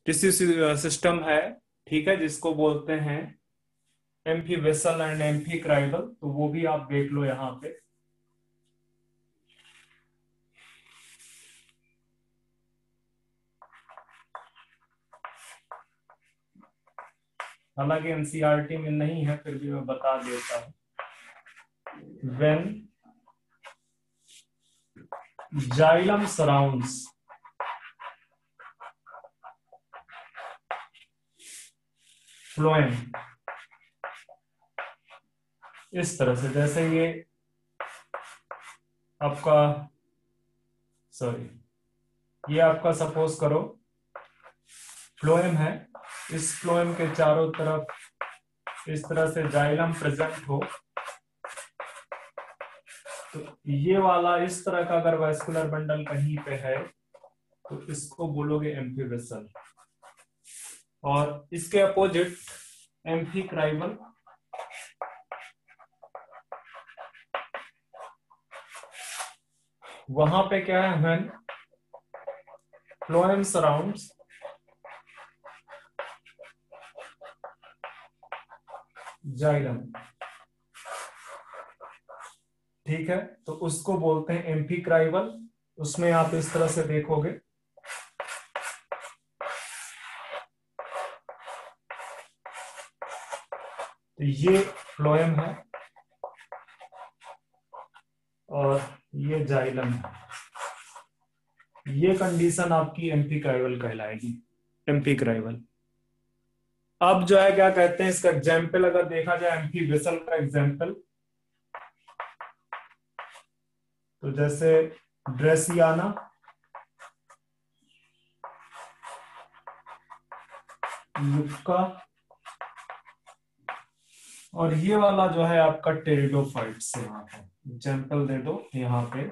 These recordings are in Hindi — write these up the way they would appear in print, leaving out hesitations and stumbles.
टिश्यू सिस्टम है, ठीक है, जिसको बोलते हैं एम्फी वेसल एंड एम्फी क्राइवल, तो वो भी आप देख लो यहाँ पे। हालांकि एनसीईआरटी में नहीं है, फिर भी मैं बता देता हूं। व्हेन जाइलम सराउंड्स फ्लोएम, इस तरह से, जैसे ये आपका, सॉरी, ये आपका सपोज करो फ्लोएम है, इस फ्लोएम के चारों तरफ इस तरह से जाइलम प्रेजेंट हो, तो ये वाला इस तरह का अगर वैस्कुलर बंडल कहीं पे है तो इसको बोलोगे एम्फी वेसल, और इसके अपोजिट एम्फी क्राइवल, वहां पे क्या है, व्हेन फ्लोएम सराउंड्स जाइलम, ठीक है, तो उसको बोलते हैं एम्फी क्राइवल। उसमें आप इस तरह से देखोगे, तो ये फ्लोएम है और ये जाइलम है। ये कंडीशन आपकी एम्फी क्राइवल कहलाएगी, एम्फी क्राइवल। अब जो है क्या कहते हैं, इसका एग्जाम्पल अगर देखा जाए एम्फी वेसल का एग्जाम्पल, तो जैसे ड्रेसियाना, युक्का, और ये वाला जो है आपका टेरिडोफाइट्स है। यहाँ पे एग्जाम्पल दे दो यहाँ पे,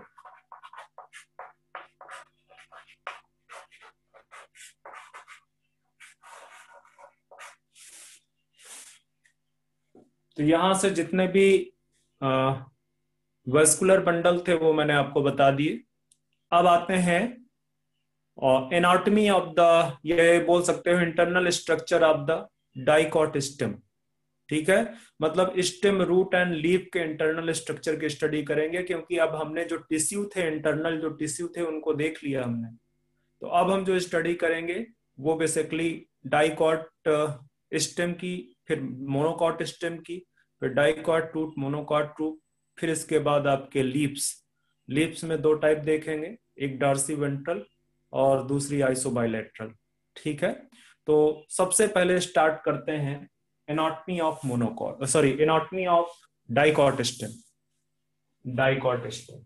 तो यहां से जितने भी वेस्कुलर बंडल थे वो मैंने आपको बता दिए। अब आते हैं और एनाटॉमी ऑफ द, ये बोल सकते हो internal structure of the dicot stem, ठीक है, मतलब स्टेम, रूट एंड लीफ के इंटरनल स्ट्रक्चर की स्टडी करेंगे, क्योंकि अब हमने जो टिश्यू थे, इंटरनल जो टिश्यू थे उनको देख लिया हमने। तो अब हम जो स्टडी करेंगे वो बेसिकली डाइकॉट स्टेम की, फिर मोनोकॉट स्टेम की, फिर डाइकॉट रूट, मोनोकॉट रूट, फिर इसके बाद आपके लीव्स। लीव्स में दो टाइप देखेंगे, एक डार्सी वेंट्रल और दूसरी आइसोबाइलेटरल, ठीक है। तो सबसे पहले स्टार्ट करते हैं anatomy of monocot, sorry, anatomy of dicot stem. Dicot stem,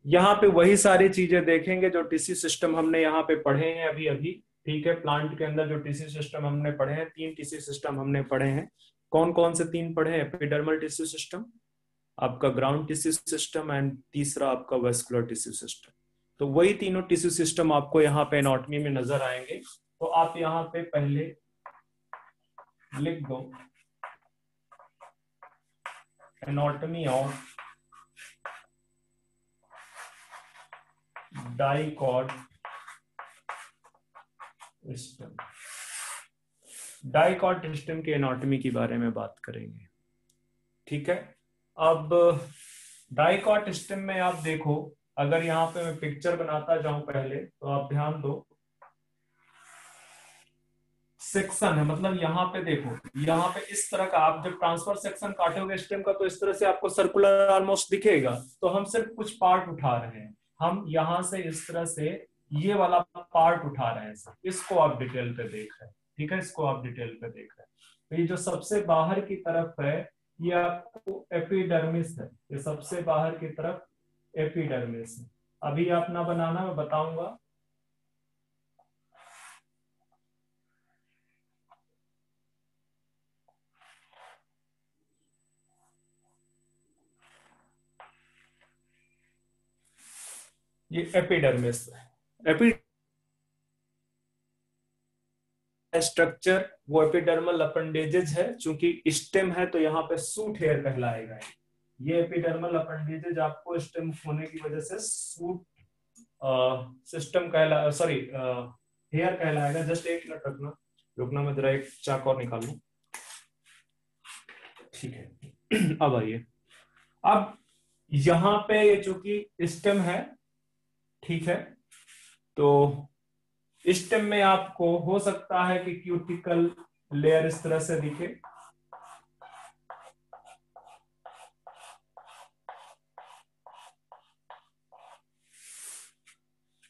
यहाँ पे वही सारी चीजें देखेंगे जो टिश्यू सिस्टम हमने यहाँ पे पढ़े हैं अभी अभी, ठीक है। प्लांट के अंदर जो टिश्यू सिस्टम हमने पढ़े हैं, 3 टिश्यू सिस्टम हमने पढ़े हैं। कौन कौन से 3 पढ़े हैं? एपिडर्मल टिश्यू सिस्टम, आपका ग्राउंड टिश्यू सिस्टम, एंड तीसरा आपका वेस्कुलर टिश्यू सिस्टम। तो वही तीनों टिश्यू सिस्टम आपको यहाँ पे एनाटॉमी में नजर आएंगे। तो आप यहाँ पे पहले लिख दो anatomy of dicot stem. Dicot stem के एनाटॉमी के बारे में बात करेंगे, ठीक है। अब डाइकॉट स्टेम में आप देखो, अगर यहाँ पे मैं पिक्चर बनाता जाऊं पहले, तो आप ध्यान दो, सेक्शन है, मतलब यहाँ पे देखो, यहाँ पे इस तरह का आप जब ट्रांसफर सेक्शन काटोगे स्टेम का, तो इस तरह से आपको सर्कुलर ऑलमोस्ट दिखेगा। तो हम सिर्फ कुछ पार्ट उठा रहे हैं, हम यहाँ से इस तरह से ये वाला पार्ट उठा रहे हैं सर, इसको आप डिटेल पे देख रहे हैं, ठीक है, इसको आप डिटेल पे देख रहे हैं। तो ये जो सबसे बाहर की तरफ है, ये आपको एपिडर्मिस है, ये सबसे बाहर की तरफ एपिडर्मिस है। अभी आप ना बनाना, मैं बताऊंगा। ये एपिडर्मिस है। स्ट्रक्चर वो एपिडर्मल अपेंडेजेज है, चूंकि स्टेम है तो यहाँ पे सूट हेयर कहलाएगा। ये एपिडर्मल अपेंडेजेज आपको स्टेम होने की वजह से सूट सिस्टम कहला सॉरी हेयर कहलाएगा। जस्ट एक मिनट रुकना मैं जरा एक चाक और निकाल लूं। ठीक है अब आइए। अब यहाँ पे ये चूंकि स्टेम है, ठीक है, तो स्टेम में आपको हो सकता है कि क्यूटिकल लेयर इस तरह से दिखे।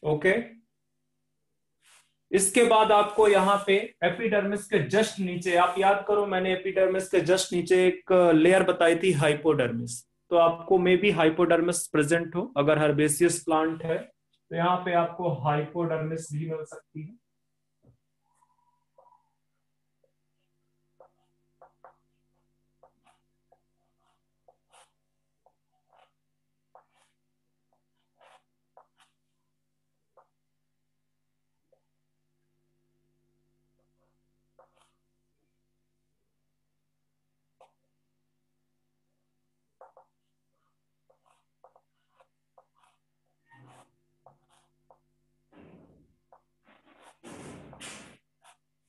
ओके, इसके बाद आपको यहाँ पे एपिडर्मिस के जस्ट नीचे, आप याद करो मैंने एपिडर्मिस के जस्ट नीचे एक लेयर बताई थी हाइपोडर्मिस, तो आपको मे बी हाइपोडर्मिस प्रेजेंट हो। अगर हर्बेसियस प्लांट है तो यहाँ पे आपको हाइपोडर्मिस भी मिल सकती है।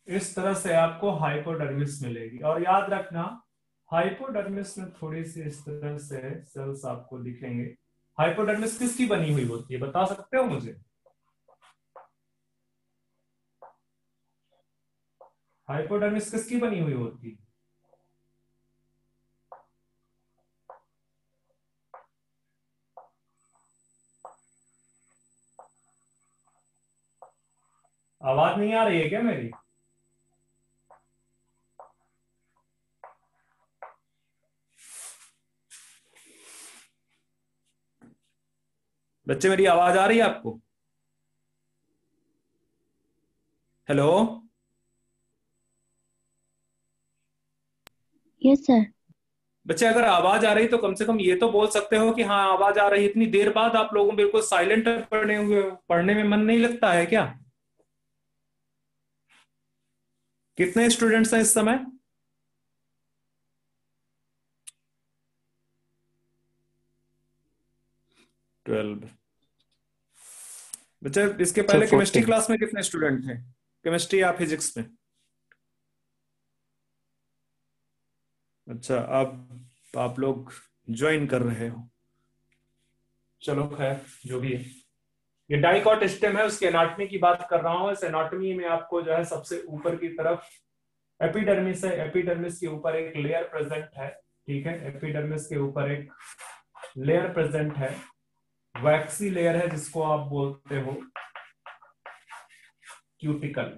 इस तरह से आपको हाइपोडर्मिस मिलेगी। और याद रखना हाइपोडर्मिस में थोड़ी सी इस तरह से सेल्स आपको दिखेंगे। हाइपोडर्मिस किसकी बनी हुई होती है, बता सकते हो मुझे? हाइपोडर्मिस किसकी बनी हुई होती है? आवाज नहीं आ रही है क्या मेरी? बच्चे मेरी आवाज आ रही है आपको? हेलो। Yes sir. बच्चे अगर आवाज आ रही तो कम से कम ये तो बोल सकते हो कि हाँ आवाज आ रही। इतनी देर बाद आप लोगों बिल्कुल साइलेंट पढ़े हुए हो, पढ़ने में मन नहीं लगता है क्या? कितने स्टूडेंट्स हैं इस समय? ट्वेल्व। बच्चे इसके सर पहले केमिस्ट्री 14। क्लास में कितने स्टूडेंट थे, केमिस्ट्री या फिजिक्स में? अच्छा, अब आप लोग ज्वाइन कर रहे हो, चलो खैर जो भी है। ये डाइकॉट स्टेम है, उसके एनाटॉमी की बात कर रहा हूं। इस एनाटॉमी में आपको जो है सबसे ऊपर की तरफ एपिडर्मिस है। एपिडर्मिस के ऊपर एक लेयर प्रेजेंट है, ठीक है, एपिडर्मिस के ऊपर एक लेयर प्रेजेंट है, वैक्सी लेयर है जिसको आप बोलते हो क्यूटिकल,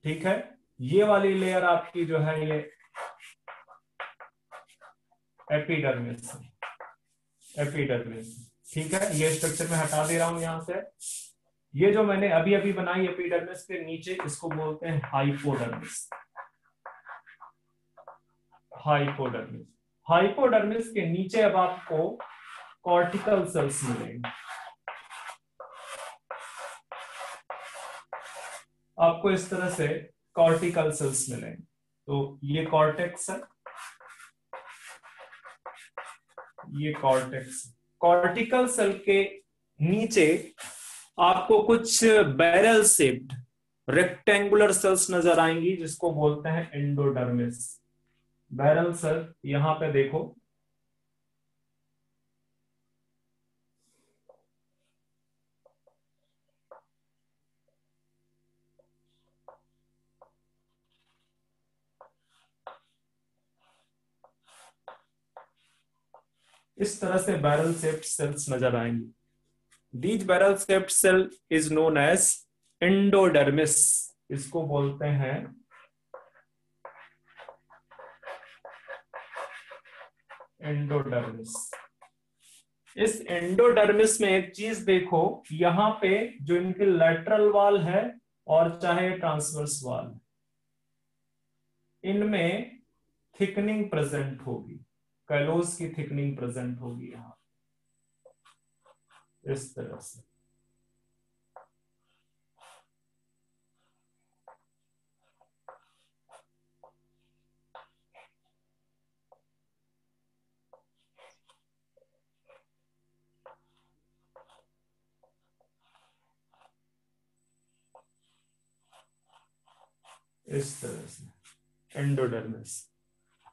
ठीक है। ये वाली लेयर आपकी जो है ये एपिडर्मिस, एपिडर्मिस, ठीक है। ये स्ट्रक्चर में हटा दे रहा हूं यहां से। ये जो मैंने अभी अभी बनाई एपिडर्मिस के नीचे, इसको बोलते हैं हाइपोडर्मिस। हाइपोडर्मिस, हाइपोडर्मिस के नीचे अब आपको कॉर्टिकल सेल्स मिलेंगे। आपको इस तरह से कॉर्टिकल सेल्स मिलेंगे। तो ये कॉर्टेक्स है, ये कॉर्टेक्स। कॉर्टिकल सेल के नीचे आपको कुछ बैरल शेप्ड रेक्टेंगुलर सेल्स नजर आएंगी जिसको बोलते हैं एंडोडर्मिस। बैरल सेल यहां पे देखो, इस तरह से बैरल शेप्ड सेल्स नजर आएंगी। These barrel shaped cell is known as endodermis, इसको बोलते हैं एंडोडर्मिस। इस एंडोडर्मिस में एक चीज देखो, यहां पे जो इनके लैटरल वॉल है और चाहे ट्रांसवर्स वॉल, इनमें थिकनिंग प्रेजेंट होगी, कैलोस की थिकनिंग प्रेजेंट होगी यहां इस तरह से। इस तरह से एंडोडर्मिस।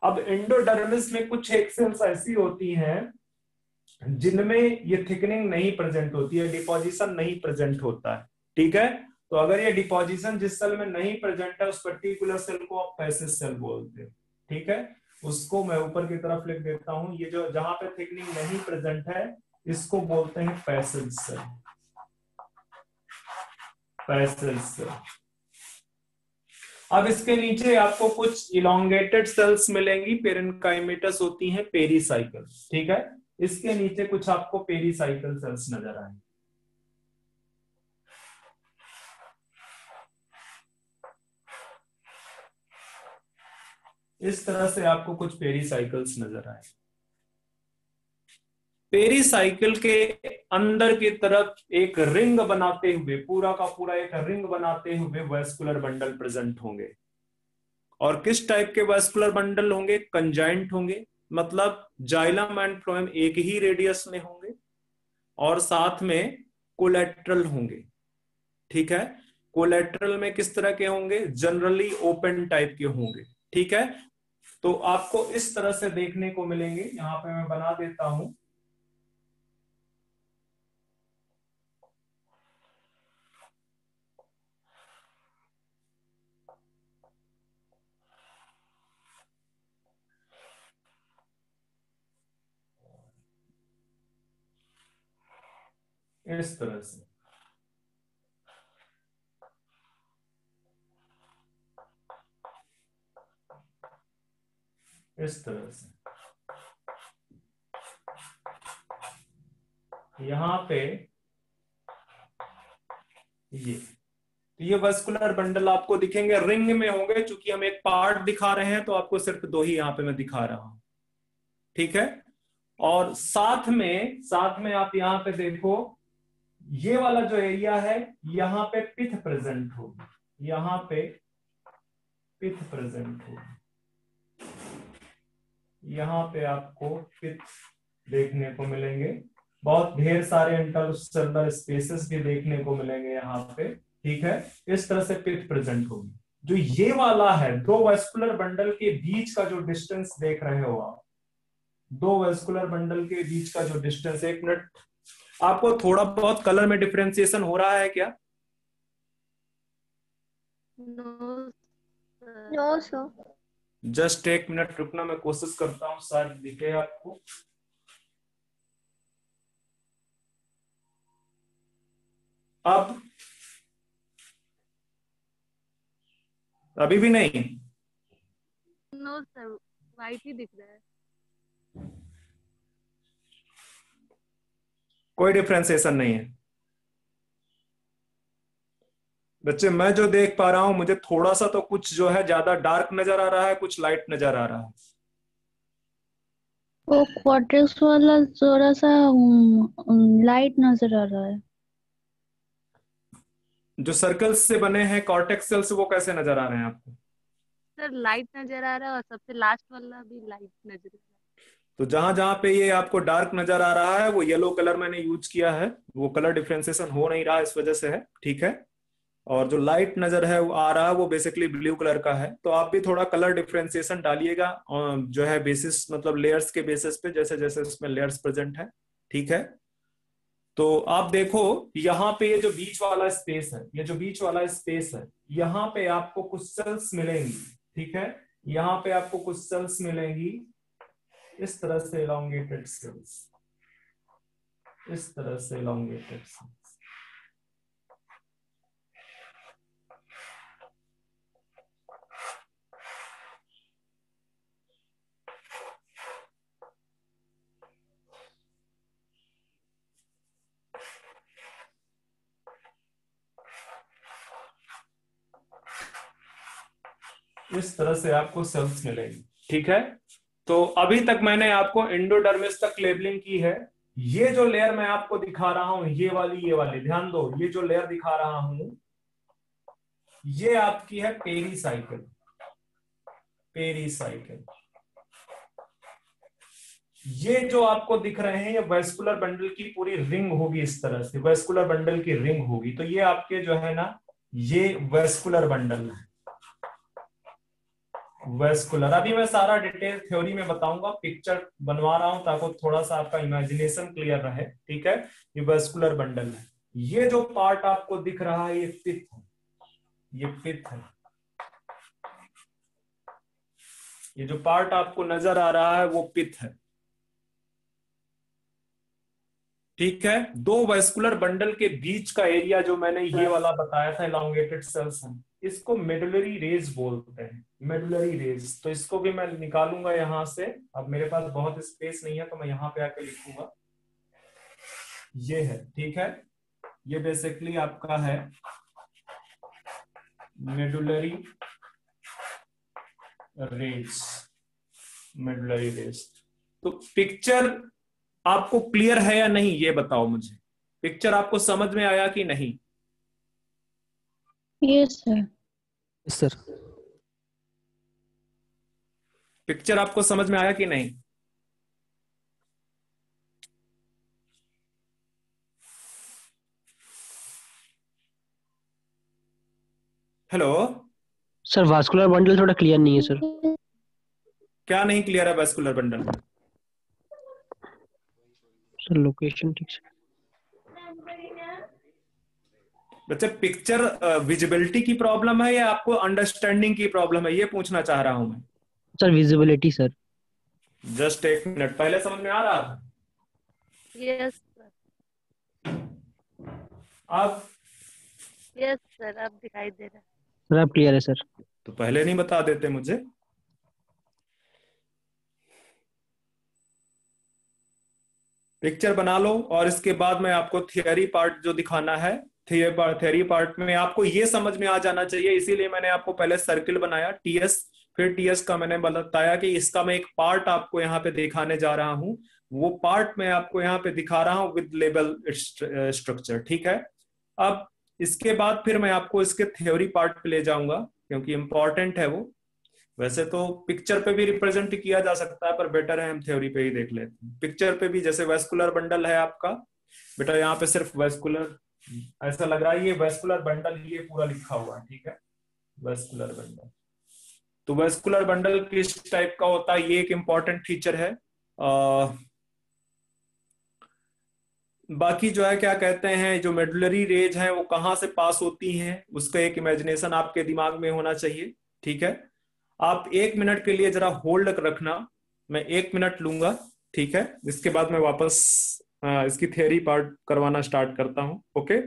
अब एंडोडर्मिस में कुछ एक सेल्स ऐसी होती हैं जिनमें ये थिकनिंग नहीं प्रेजेंट होती है, डिपोजिशन नहीं प्रेजेंट होता है, ठीक है। तो अगर ये डिपोजिशन जिस सेल में नहीं प्रेजेंट है उस पर्टिकुलर सेल को आप पैसिव सेल बोलते हैं, ठीक है। उसको मैं ऊपर की तरफ लिख देता हूं, ये जो जहां पे थिकनिंग नहीं प्रेजेंट है इसको बोलते हैं पैसिव सेल, पैसिव सेल। अब इसके नीचे आपको कुछ इलोंगेटेड सेल्स मिलेंगी, पेरेन्काइमेटस होती हैं, पेरीसाइकल, ठीक है। इसके नीचे कुछ आपको पेरीसाइकल सेल्स नजर आएंगे। इस तरह से आपको कुछ पेरीसाइकल्स नजर आए। पेरीसाइकिल के अंदर की तरफ एक रिंग बनाते हुए, पूरा का पूरा एक रिंग बनाते हुए वैस्कुलर बंडल प्रेजेंट होंगे। और किस टाइप के वैस्कुलर बंडल होंगे? कंजाइंट होंगे, मतलब जाइलम एंड फ्लोएम एक ही रेडियस में होंगे, और साथ में कोलेट्रल होंगे, ठीक है। कोलेट्रल में किस तरह के होंगे? जनरली ओपन टाइप के होंगे, ठीक है। तो आपको इस तरह से देखने को मिलेंगे। यहां पे मैं बना देता हूं, इस तरह से। इस तरह से यहां पे ये वस्कुलर बंडल आपको दिखेंगे, रिंग में होंगे। चूंकि हम एक पार्ट दिखा रहे हैं तो आपको सिर्फ दो ही यहां पे मैं दिखा रहा हूं, ठीक है। और साथ में आप यहां पे देखो, ये वाला जो एरिया है यहां पे पिथ प्रेजेंट होगी, यहां पे पिथ प्रेजेंट होगी, यहां पे आपको पिथ देखने को मिलेंगे। बहुत ढेर सारे इंटरसेलुलर स्पेसेस भी देखने को मिलेंगे यहाँ पे, ठीक है। इस तरह से पिथ प्रेजेंट होगी। जो ये वाला है, दो वेस्कुलर बंडल के बीच का जो डिस्टेंस देख रहे हो आप, दो वेस्कुलर बंडल के बीच का जो डिस्टेंस, एक मिनट, आपको थोड़ा बहुत कलर में डिफरेंशिएशन हो रहा है क्या? No sir. जस्ट एक मिनट रुकना, मैं कोशिश करता हूं शायद दिखे आपको। अब अभी भी नहीं? नो सर, वाइट ही दिख रहा है। कोई डिफरेंशिएशन नहीं है बच्चे। मैं जो देख पा रहा हूं, मुझे थोड़ा सा तो कुछ जो है ज्यादा डार्क नजर आ रहा है, कुछ लाइट नजर आ रहा है। वो क्वार्टेक्स वाला थोड़ा सा लाइट नजर आ रहा है। जो सर्कल्स से बने हैं कॉर्टेक्स सेल्स, वो कैसे नजर आ रहे हैं आपको? सर लाइट नजर आ रहा है और सबसे लास्ट वाला भी लाइट नजर आ रहा है। तो जहां जहां पे ये आपको डार्क नजर आ रहा है वो येलो कलर मैंने यूज किया है, वो कलर डिफरेंशिएशन हो नहीं रहा इस वजह से है, ठीक है। और जो लाइट नजर है वो आ रहा है, वो बेसिकली ब्लू कलर का है। तो आप भी थोड़ा कलर डिफरेंशिएशन डालिएगा, जो है बेसिस, मतलब लेयर्स के बेसिस पे, जैसे जैसे उसमें लेयर्स प्रेजेंट है, ठीक है। तो आप देखो, यहाँ पे ये जो बीच वाला स्पेस है, ये जो बीच वाला स्पेस है, यहाँ पे आपको कुछ सेल्स मिलेंगी, ठीक है। यहाँ पे आपको कुछ सेल्स मिलेंगी, इस तरह से elongated सेल्स, इस तरह से elongated सेल्स। इस तरह से आपको सेल्स मिलेंगी, ठीक है। तो अभी तक मैंने आपको एंडोडर्मिस तक लेबलिंग की है। ये जो लेयर मैं आपको दिखा रहा हूं, ये वाली ध्यान दो, ये जो लेयर दिखा रहा हूं ये आपकी है पेरीसाइकिल, पेरीसाइकिल। ये जो आपको दिख रहे हैं ये वेस्कुलर बंडल की पूरी रिंग होगी, इस तरह से वेस्कुलर बंडल की रिंग होगी। तो ये आपके जो है ना, ये वेस्कुलर बंडल है, वेस्कुलर, अभी मैं सारा डिटेल थ्योरी में बताऊंगा, पिक्चर बनवा रहा हूं ताकि थोड़ा सा आपका इमेजिनेशन क्लियर रहे, ठीक है। ये वेस्कुलर बंडल है, ये जो पार्ट आपको दिख रहा है ये पित्त है, ये पित्त है। ये जो पार्ट आपको नजर आ रहा है वो पित्त है, ठीक है। दो वेस्कुलर बंडल के बीच का एरिया जो मैंने ये वाला बताया था इलांगेटेड सेल्स है, इसको मेडुलरी रेज बोलते हैं, मेडुलरी रेज। तो इसको भी मैं निकालूंगा यहां से, अब मेरे पास बहुत स्पेस नहीं है तो मैं यहां पे आके लिखूंगा। ये है, ठीक है, ये बेसिकली आपका है मेडुलरी रेज, मेडुलरी रेज। तो पिक्चर आपको क्लियर है या नहीं ये बताओ मुझे, पिक्चर आपको समझ में आया कि नहीं? Yes sir. Yes sir. Picture आपको समझ में आया कि नहीं? हेलो, सर वास्कुलर बंडल थोड़ा क्लियर नहीं है सर। क्या नहीं क्लियर है वेस्कुलर बंडल में? सर लोकेशन ठीक से। बच्चे पिक्चर विजिबिलिटी की प्रॉब्लम है या आपको अंडरस्टैंडिंग की प्रॉब्लम है, ये पूछना चाह रहा हूं मैं। Sir visibility sir. जस्ट एक मिनट, पहले समझ में आ रहा था? Yes sir. अब यस सर, अब दिखाई दे रहा है। सर अब क्लियर है सर। तो पहले नहीं बता देते मुझे। पिक्चर बना लो और इसके बाद मैं आपको थियरी पार्ट जो दिखाना है, थियरी पार्ट में आपको ये समझ में आ जाना चाहिए, इसीलिए मैंने आपको पहले सर्किल बनाया टीएस, फिर टीएस का मैंने बताया कि इसका मैं एक पार्ट आपको यहाँ पे दिखाने जा रहा हूं, वो पार्ट मैं आपको यहाँ पे दिखा रहा हूं विद लेबल स्ट्रक्चर, ठीक है। अब इसके बाद फिर मैं आपको इसके थ्योरी पार्ट पे ले जाऊंगा क्योंकि इंपॉर्टेंट है वो। वैसे तो पिक्चर पे भी रिप्रेजेंट किया जा सकता है पर बेटर है हम थ्योरी पे ही देख लेते हैं। पिक्चर पे भी जैसे वेस्कुलर बंडल है आपका, बेटा यहाँ पे सिर्फ वेस्कुलर ऐसा लग रहा है, ये वेस्कुलर बंडल ये पूरा लिखा हुआ है, ठीक है, वेस्कुलर बंडल। तो वेस्कुलर बंडल किस टाइप का होता है, ये एक इंपॉर्टेंट फीचर है। बाकी जो है क्या कहते हैं, जो मेडुलरी रेज है वो कहाँ से पास होती हैं उसका एक इमेजिनेशन आपके दिमाग में होना चाहिए, ठीक है। आप 1 मिनट के लिए जरा होल्ड रखना, मैं 1 मिनट लूंगा, ठीक है। इसके बाद मैं वापस इसकी थियरी पार्ट करवाना स्टार्ट करता हूं, ओके।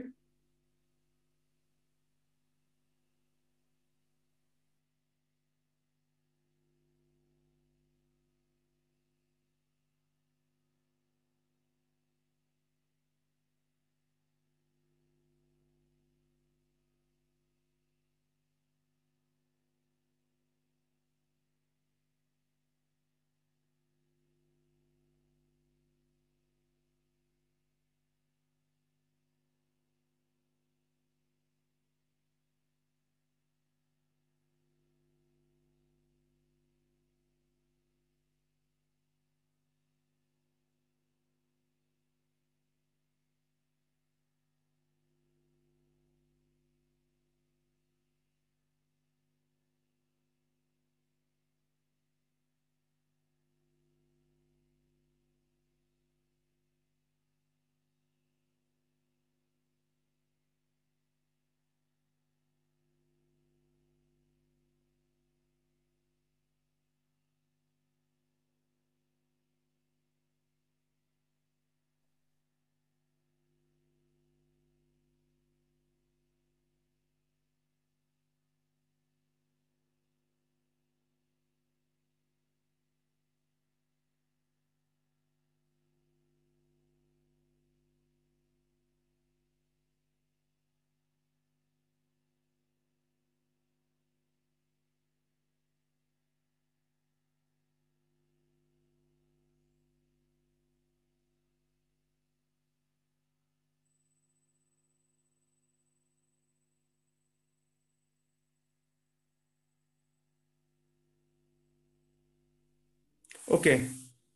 ओके,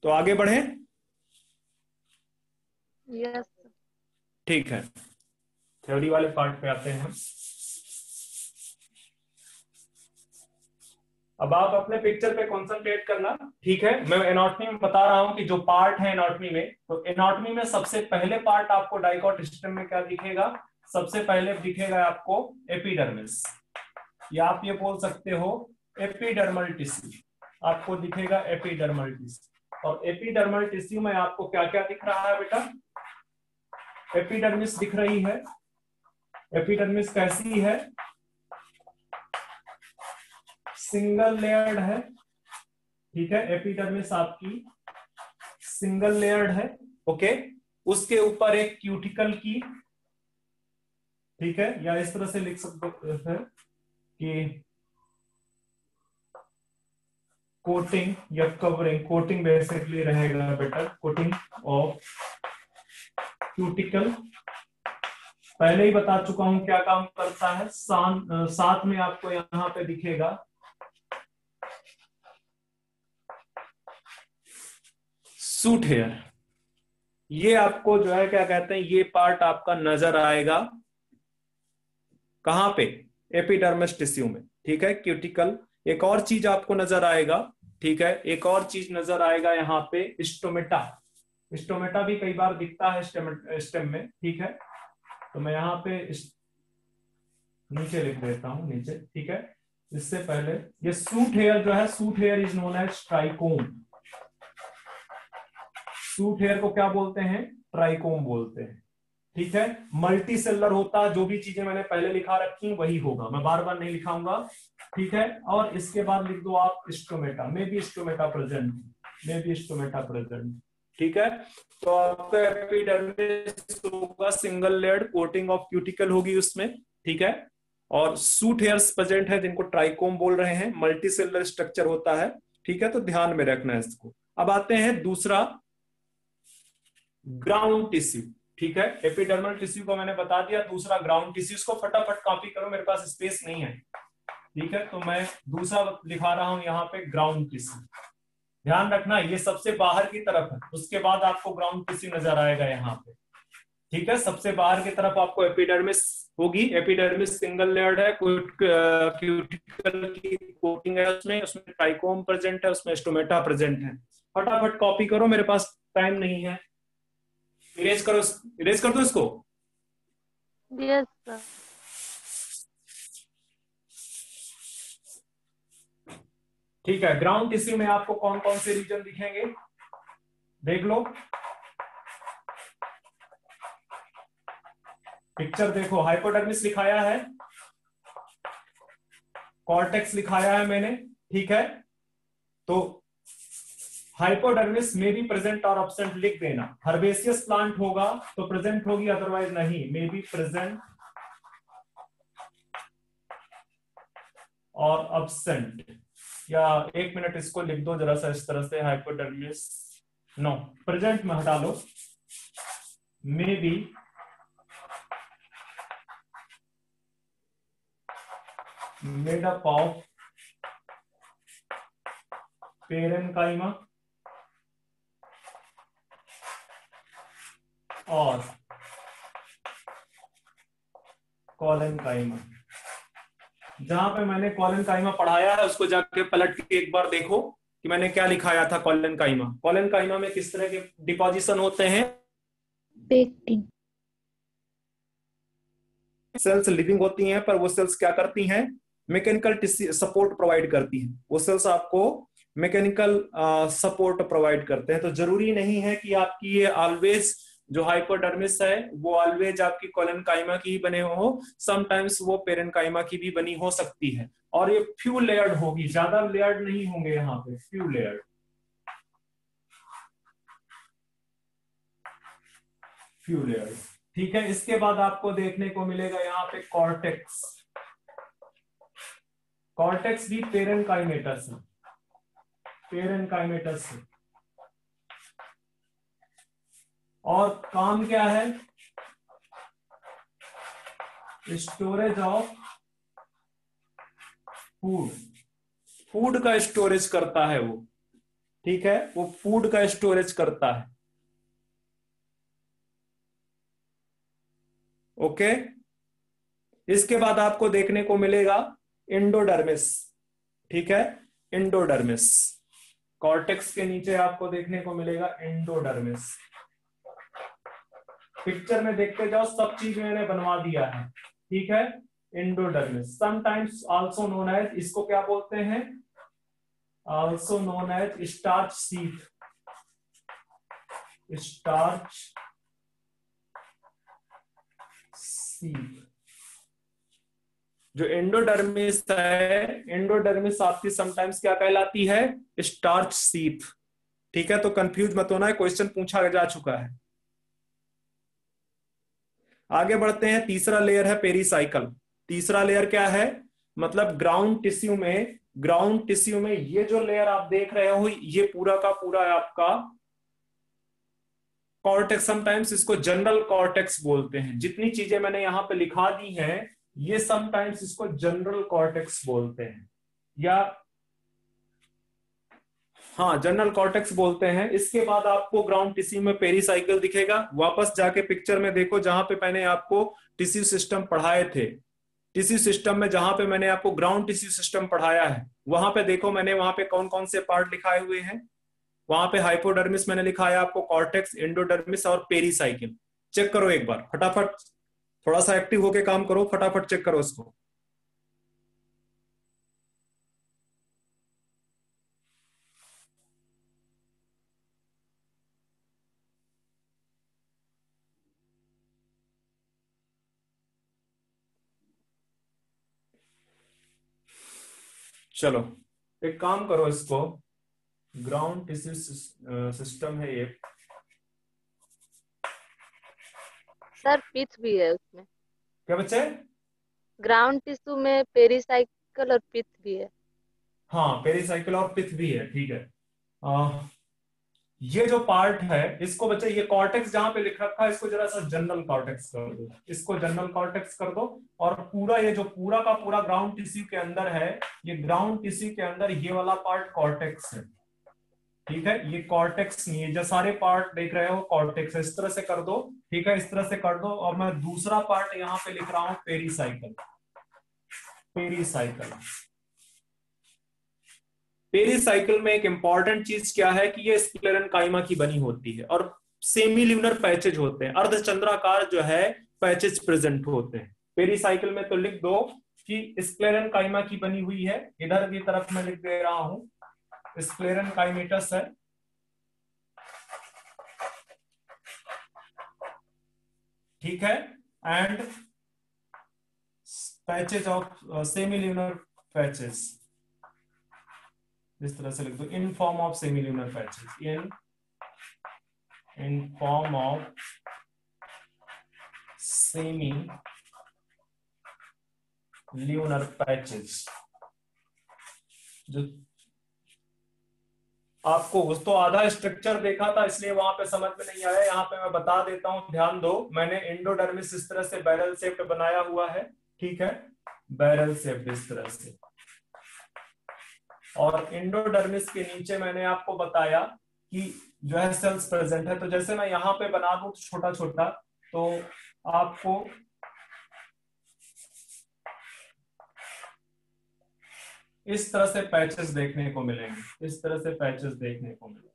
तो आगे बढ़े, यस सर। ठीक है। थ्योरी वाले पार्ट पे आते हैं हम। अब आप अपने पिक्चर पे कॉन्सेंट्रेट करना, ठीक है। मैं एनाटॉमी में बता रहा हूं कि जो पार्ट है एनाटॉमी में, तो एनाटॉमी में सबसे पहले पार्ट आपको डाइकॉट सिस्टम में क्या दिखेगा? सबसे पहले दिखेगा आपको एपिडर्मिस, या आप ये बोल सकते हो एपिडर्मल टिश्यू, आपको दिखेगा एपिडर्मल टिश्यू। और एपिडर्मल टिश्यू में आपको क्या क्या दिख रहा है बेटा? एपिडर्मिस दिख रही है। एपिडर्मिस कैसी है? सिंगल लेयर्ड है, ठीक है। एपिडर्मिस आपकी सिंगल लेयर्ड है, ओके। उसके ऊपर एक क्यूटिकल की, ठीक है, या इस तरह से लिख सकते हैं कि कोटिंग या कवरिंग, कोटिंग बेसिकली रहेगा बेटा, कोटिंग ऑफ क्यूटिकल। पहले ही बता चुका हूं क्या काम करता है। साथ में आपको यहां पे दिखेगा सूट हेयर। ये आपको जो है क्या कहते हैं, ये पार्ट आपका नजर आएगा कहां पे? एपिडर्मिस टिश्यू में, ठीक है, क्यूटिकल। एक और चीज आपको नजर आएगा, ठीक है, एक और चीज नजर आएगा यहाँ पे, स्टोमेटा। स्टोमेटा भी कई बार दिखता है स्टेम में, ठीक है। तो मैं यहाँ पे नीचे लिख देता हूं, नीचे, ठीक है। इससे पहले ये सूट हेयर जो है, shoot hair is known as trichome. Shoot hair को क्या बोलते हैं? ट्राइकोम बोलते हैं, ठीक है। मल्टी सेलर होता है, जो भी चीजें मैंने पहले लिखा रखी वही होगा, मैं बार बार नहीं लिखाऊंगा, ठीक है। और इसके बाद लिख दो आप stomata, may be stomata present, may be stomata present, ठीक है। तो आपका एपिडर्मिस होगा single layered, coating of cuticle होगी उसमें, ठीक है। और सूट हेयर्स प्रेजेंट है जिनको ट्राइकोम बोल रहे हैं, मल्टी सेलर स्ट्रक्चर होता है, ठीक है। तो ध्यान में रखना है इसको। अब आते हैं दूसरा, ग्राउंड टिश्यू, ठीक है। एपिडर्मल टिश्यू को मैंने बता दिया, दूसरा ग्राउंड टिश्यू। इसको फटाफट कॉपी करो, मेरे पास स्पेस नहीं है, ठीक है। तो मैं दूसरा लिखा रहा हूं यहाँ पे ग्राउंड टिश्यू। ध्यान रखना ये सबसे बाहर की तरफ है, उसके बाद आपको ग्राउंड टिश्यू नजर आएगा यहाँ पे, ठीक है। सबसे बाहर की तरफ आपको एपिडर्मिस होगी। एपिडर्मिस सिंगल लेयर्ड है, क्यूटिकल की कोटिंग है उसमें, उसमें ट्राइकोम प्रेजेंट है, उसमें स्टोमेटा प्रेजेंट है। फटाफट कॉपी करो, मेरे पास टाइम नहीं है। इरेज करो, इरेज कर दो इसको। Yes sir. ठीक है, ग्राउंड टिश्यू में आपको कौन कौन से रीजन दिखेंगे देख लो। पिक्चर देखो, हाइपोडर्मिस लिखाया है, कॉर्टेक्स लिखाया है मैंने, ठीक है। तो हाइपोडर्मिस में भी प्रेजेंट और एब्सेंट लिख देना। हर्बेसियस प्लांट होगा तो प्रेजेंट होगी, अदरवाइज नहीं, मे बी प्रेजेंट और एब्सेंट। या एक मिनट इसको लिख दो जरा सा इस तरह से, हाइपोडर्मिस, नो प्रेजेंट में हटा लो, may be made up of parenchyma और कॉलेनकाइमा। जहां पे मैंने कॉलेनकाइमा पढ़ाया है उसको जाके पलट के एक बार देखो कि मैंने क्या लिखाया था। कॉलेनकाइमा, कॉलेनकाइमा में किस तरह के डिपोजिशन होते हैं? पेक्टिन। सेल्स लिविंग होती हैं, पर वो सेल्स क्या करती हैं? मैकेनिकल सपोर्ट प्रोवाइड करती हैं। वो सेल्स आपको मैकेनिकल सपोर्ट प्रोवाइड करते हैं। तो जरूरी नहीं है कि आपकी ये ऑलवेज जो हाइपोडर्मिस है वो ऑलवेज आपकी कॉलेनकाइमा की ही बने हो, समटाइम्स वो पेरेन्काइमा की भी बनी हो सकती है। और ये फ्यू लेयर्ड होगी, ज्यादा लेयर्ड नहीं होंगे यहाँ पे, फ्यू लेयर्ड, फ्यू लेयर्ड, ठीक है। इसके बाद आपको देखने को मिलेगा यहाँ पे कॉर्टेक्स। कॉर्टेक्स भी पेरेन्काइमेटस है, पेरेन्काइमेटस है। और काम क्या है? स्टोरेज ऑफ फूड, फूड का स्टोरेज करता है वो, ठीक है, वो फूड का स्टोरेज करता है, ओके। इसके बाद आपको देखने को मिलेगा एंडोडर्मिस, ठीक है। एंडोडर्मिस। कॉर्टेक्स के नीचे आपको देखने को मिलेगा एंडोडर्मिस। पिक्चर में देखते जाओ, सब चीज मैंने बनवा दिया है, ठीक है। Endodermis sometimes also known as, इसको क्या बोलते हैं, also known as starch sheath. Starch sheath. जो एंडोडर्मिस है, एंडोडर्मिस आपकी समटाइम्स क्या कहलाती है, स्टार्च सीथ। ठीक है, तो कंफ्यूज मत होना है, क्वेश्चन पूछा जा चुका है। आगे बढ़ते हैं, तीसरा लेयर है पेरीसाइकल। तीसरा लेयर क्या है, मतलब ग्राउंड टिश्यू में, ग्राउंड टिश्यू में ये जो लेयर आप देख रहे हो, ये पूरा का पूरा है आपका कॉर्टेक्स। समटाइम्स इसको जनरल कॉर्टेक्स बोलते हैं। जितनी चीजें मैंने यहां पे लिखा दी हैं, ये समटाइम्स इसको जनरल कॉर्टेक्स बोलते हैं, या हाँ जनरल कॉर्टेक्स बोलते हैं। इसके बाद आपको ग्राउंड टिश्यू में पेरीसाइकिल दिखेगा। वापस जाके पिक्चर में देखो, जहां पे मैंने आपको टिश्यू सिस्टम पढ़ाए थे, टिश्यू सिस्टम में जहां पे मैंने आपको ग्राउंड टिश्यू सिस्टम पढ़ाया है, वहां पे देखो मैंने वहां पे कौन कौन से पार्ट लिखाए हुए हैं। वहां पे हाइपोडर्मिस मैंने लिखा है आपको, कॉर्टेक्स, एंडोडर्मिस और पेरीसाइकिल। चेक करो एक बार फटाफट, थोड़ा सा एक्टिव होके काम करो, फटाफट चेक करो इसको। चलो एक काम करो, इसको ग्राउंड टिश्यू सिस्टम है ये। सर पिथ भी है उसमें, क्या बच्चे, ग्राउंड टिश्यू में पेरिसाइकिल और पिथ भी है। हाँ पेरीसाइकिल और पिथ भी है, ठीक है। ये जो पार्ट है, इसको बच्चे, ये कॉर्टेक्स जहां पे लिख रखा है, इसको जरा सा जनरल कॉर्टेक्स कर दो, इसको जनरल कॉर्टेक्स कर दो। और पूरा ये जो पूरा का पूरा ग्राउंड टिश्यू के अंदर है, ये ग्राउंड टिश्यू के अंदर ये वाला पार्ट कॉर्टेक्स है, ठीक है। ये कॉर्टेक्स नहीं है, जो सारे पार्ट देख रहे हो कॉर्टेक्स है, इस तरह से कर दो, ठीक है, इस तरह से कर दो। और मैं दूसरा पार्ट यहाँ पे लिख रहा हूं पेरीसाइकिल। पेरीसाइकिल, पेरीसाइकिल में एक इंपॉर्टेंट चीज क्या है कि ये स्क्लेरेंकाइमा की बनी होती है और सेमील्यूनर पैचेज होते हैं, अर्धचंद्राकार जो है पैचेज प्रेजेंट होते हैं पेरीसाइकिल में। तो लिख दो कि स्क्लेरेंकाइमा की बनी हुई है, इधर की तरफ मैं लिख दे रहा हूं स्क्लेरेंकाइमेटस है, ठीक है। एंड पैचेज ऑफ सेमील्यूनर पैचेज, इस तरह से लिख दो, in form of सेमील्यूनर patches, in form of semi lunar patches. जो आपको उस तो आधा स्ट्रक्चर देखा था, इसलिए वहां पे समझ में नहीं आया, यहाँ पे मैं बता देता हूं, ध्यान दो। मैंने एंडोडर्मिस इस तरह से बैरल शेप्ड बनाया हुआ है, ठीक है, बैरल शेप्ड इस तरह से। और एंडोडर्मिस के नीचे मैंने आपको बताया कि जो है सेल्स प्रेजेंट है। तो जैसे मैं यहाँ पे बना दूं छोटा छोटा, तो आपको इस तरह से पैचेस देखने को मिलेंगे, इस तरह से पैचेस देखने को मिलेंगे।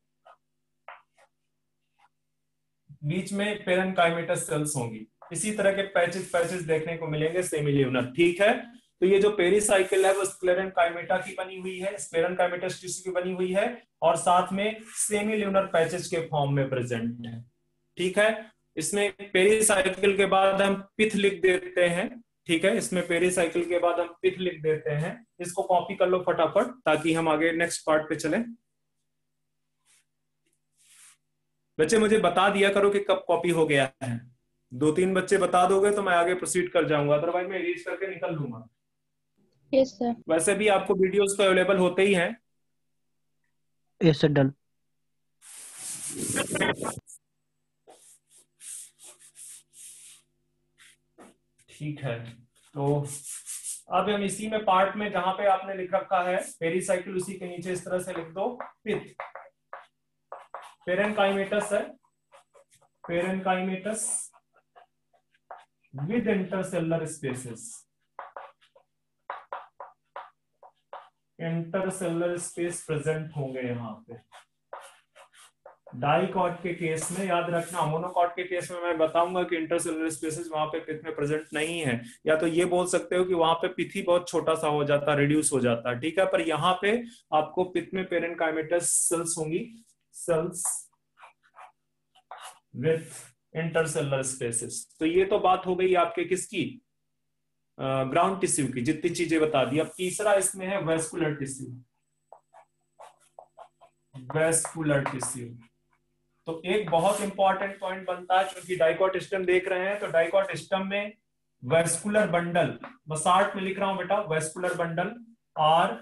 बीच में पेरेन्काइमेटस सेल्स होंगी, इसी तरह के पैचेस देखने को मिलेंगे सेमील्यूनर, ठीक है। तो ये जो पेरीसाइकिल है वो स्क्लेरेंकाइमेटा की बनी हुई है, स्क्लेरेंकाइमेटस टिश्यू की बनी हुई है, और साथ में सेमील्यूनर पैचेस के फॉर्म में प्रेजेंट है, ठीक है। इसमें पेरीसाइकिल के बाद हम पिथ लिख देते हैं, ठीक है, इसमें पेरीसाइकिल के बाद हम पिथ लिख देते हैं। इसको कॉपी कर लो फटाफट, ताकि हम आगे नेक्स्ट पार्ट पे चलें। बच्चे मुझे बता दिया करो कि कब कॉपी हो गया है, 2-3 बच्चे बता दोगे तो मैं आगे प्रोसीड कर जाऊंगा, अदरवाइज मैं इरेज करके निकल लूंगा। Yes sir. वैसे भी आपको वीडियोस तो अवेलेबल होते ही हैं। Yes sir, done. ठीक है, तो अब हम इसी में पार्ट में जहां पे आपने लिख रखा है पेरीसाइकिल, उसी के नीचे इस तरह से लिख दो पिथ। पेरेन्काइमेटस है, parenchymatous with intercellular spaces, intercellular space present होंगे यहाँ पे। डाइकॉट के केस में याद रखना, मोनोकॉट के केस में मैं बताऊंगा कि इंटरसेलुलर स्पेसेस वहां पे पिथ में प्रेजेंट नहीं है, या तो ये बोल सकते हो कि वहां पे पिथ ही बहुत छोटा सा हो जाता, रिड्यूस हो जाता, ठीक है। पर यहाँ पे आपको पिथ में पेरेन्काइमेटस सेल्स होंगी, सेल्स विथ इंटरसेलुलर स्पेसेस। तो ये तो बात हो गई आपके किसकी, ग्राउंड टिश्यू की, जितनी चीजें बता दी। अब तीसरा इसमें है वेस्कुलर टिश्यू। वेस्कुलर टिश्यू तो एक बहुत इंपॉर्टेंट पॉइंट बनता है, क्योंकि डाइकॉट स्टेम देख रहे हैं, तो डाइकॉट स्टेम में वेस्कुलर बंडल, मैं शार्ट में लिख रहा हूं बेटा, vascular bundle are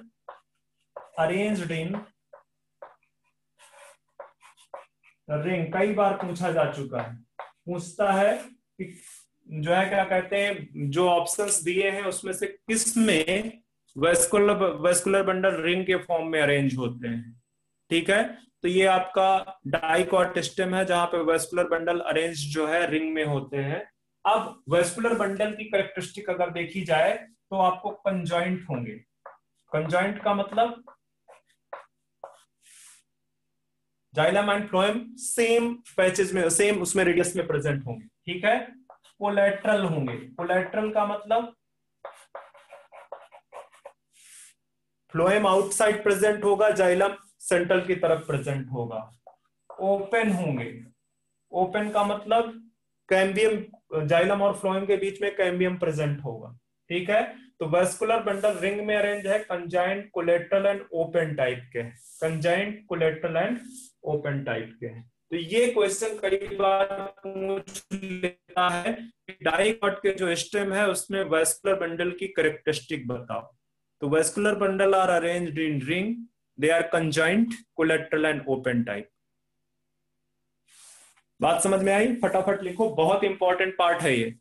arranged in ring. कई बार पूछा जा चुका है, पूछता है कि जो है क्या कहते हैं, जो ऑप्शंस दिए हैं उसमें से किस में वेस्कुलर बंडल रिंग के फॉर्म में अरेंज होते हैं, ठीक है। तो ये आपका डाइकॉट स्टेम है जहां पे वेस्कुलर बंडल अरेंज जो है रिंग में होते हैं। अब वेस्कुलर बंडल की कैरेक्टरिस्टिक अगर देखी जाए तो आपको कंजॉइंट होंगे। कंजॉइंट का मतलब xylem and phloem same patches में, सेम उसमें रेडियस में प्रेजेंट होंगे, ठीक है। कोलैटरल होंगे। कोलैटरल का मतलब फ्लोएम आउटसाइड प्रेजेंट होगा, जाइलम सेंट्रल की तरफ प्रेजेंट होगा। ओपन होंगे। ओपन का मतलब कैम्बियम, जाइलम और फ्लोएम के बीच में कैम्बियम प्रेजेंट होगा, ठीक है। तो वेस्कुलर बंडल रिंग में अरेंज है, conjoint, collateral and open type के, conjoint, collateral and open type के। तो ये क्वेश्चन कई बार पूछ लेता है कि डाइकॉट के जो स्टेम है उसमें वेस्कुलर बंडल की कैरेक्टरिस्टिक बताओ। तो vascular bundle are arranged in ring, they are conjoint, collateral and open type. बात समझ में आई? फटाफट लिखो, बहुत इंपॉर्टेंट पार्ट है ये,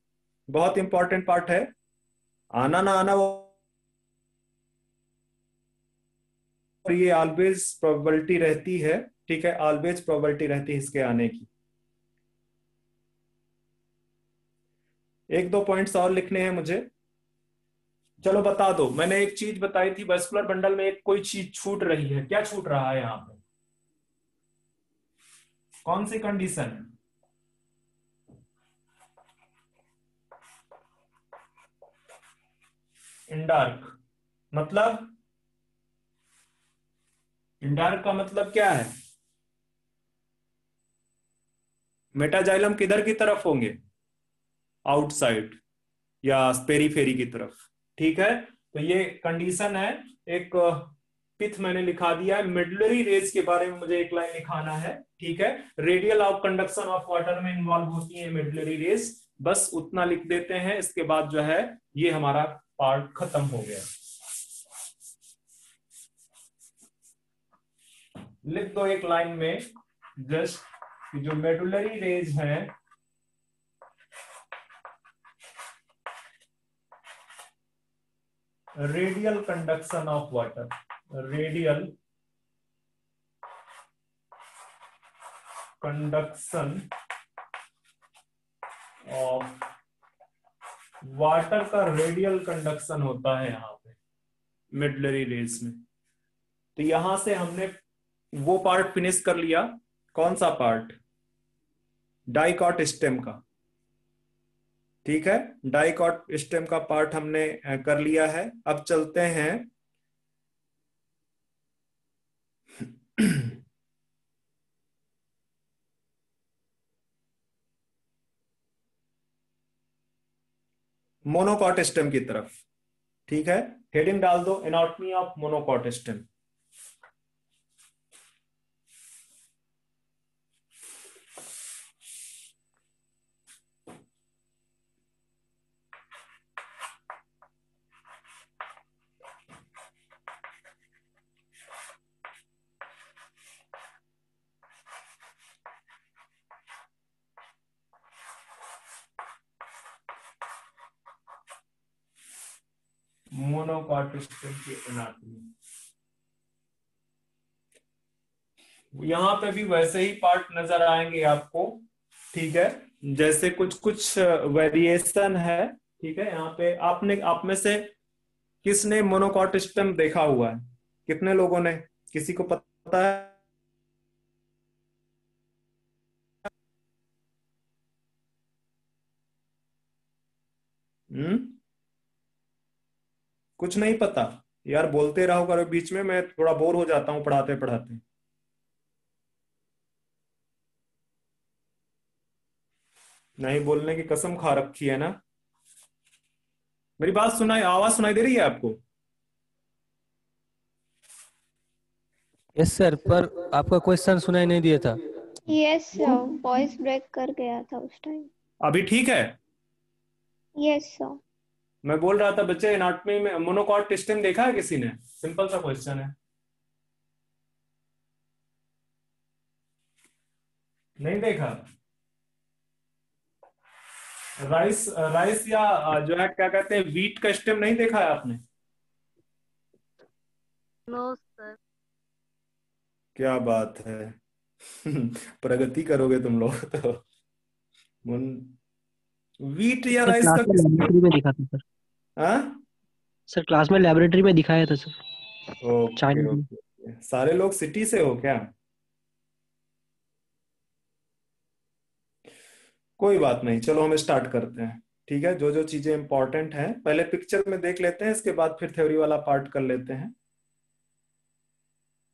बहुत इंपॉर्टेंट पार्ट है। आना ना आना वो, ये ऑलवेज प्रोबेबिलिटी रहती है, ठीक है, ऑलवेज प्रोबेबिलिटी रहती है इसके आने की। एक दो पॉइंट्स और लिखने हैं मुझे, चलो बता दो। मैंने एक चीज बताई थी, वेस्कुलर बंडल में एक कोई चीज छूट रही है, क्या छूट रहा है यहां पे, कौन सी कंडीशन? इंडार्क मतलब, इंडार्क का मतलब क्या है? मेटाजाइलम किधर की तरफ होंगे, आउटसाइड या पेरीफेरी की तरफ, ठीक है। तो ये कंडीशन है। एक पिथ मैंने लिखा दिया है। मिडलरी रेज के बारे में मुझे एक लाइन लिखाना है, ठीक है। Radial of conduction of water में इन्वॉल्व होती है मिडलरी रेज, बस उतना लिख देते हैं। इसके बाद जो है ये हमारा पार्ट खत्म हो गया। लिख दो एक लाइन में जस्ट जो मेडुलरी रेज है radial conduction of water, radial conduction of water का रेडियल कंडक्शन होता है यहां पे मिडलरी रेज में। तो यहां से हमने वो पार्ट फिनिश कर लिया। कौन सा पार्ट? डाइकॉट स्टेम का, ठीक है। डाइकॉट स्टेम का पार्ट हमने कर लिया है। अब चलते हैं मोनोकॉट स्टेम की तरफ, ठीक है। हेडिंग डाल दो, anatomy of monocot stem. Monocot stem की एनाटॉमी, यहां पे भी वैसे ही पार्ट नजर आएंगे आपको, ठीक है। जैसे कुछ कुछ वेरिएशन है, ठीक है। यहाँ पे आपने, आप में से किसने मोनोकॉट स्टेम देखा हुआ है? कितने लोगों ने, किसी को पता है? हम्म, कुछ नहीं पता? यार बोलते रहो करो, बीच में मैं थोड़ा बोर हो जाता हूँ पढ़ाते पढ़ाते। नहीं बोलने की कसम खा रखी है ना? मेरी बात सुनाई, आवाज सुनाई दे रही है आपको? यस सर, पर आपका क्वेश्चन सुनाई नहीं दिया था। यस सर, वॉइस ब्रेक कर गया था उस टाइम। अभी ठीक है? Yes sir. मैं बोल रहा था बच्चे, एनाटॉमी में मोनोकॉट सिस्टम देखा है किसी ने? सिंपल सा क्वेश्चन है। नहीं देखा? राइस राइस या जो है क्या कहते हैं, वीट का स्टेम नहीं देखा है आपने? No sir. क्या बात है। प्रगति करोगे तुम लोग तो। वीट या सर राइस क्लास का में लैबोरेटरी में दिखा था सर। हाँ? सर क्लास में लैबोरेटरी में दिखाया था सर, ओके चाइनीज में। ओके। सारे लोग सिटी से हो क्या? कोई बात नहीं, चलो हम स्टार्ट करते हैं। ठीक है, जो जो चीजें इंपॉर्टेंट हैं पहले पिक्चर में देख लेते हैं, इसके बाद फिर थ्योरी वाला पार्ट कर लेते हैं।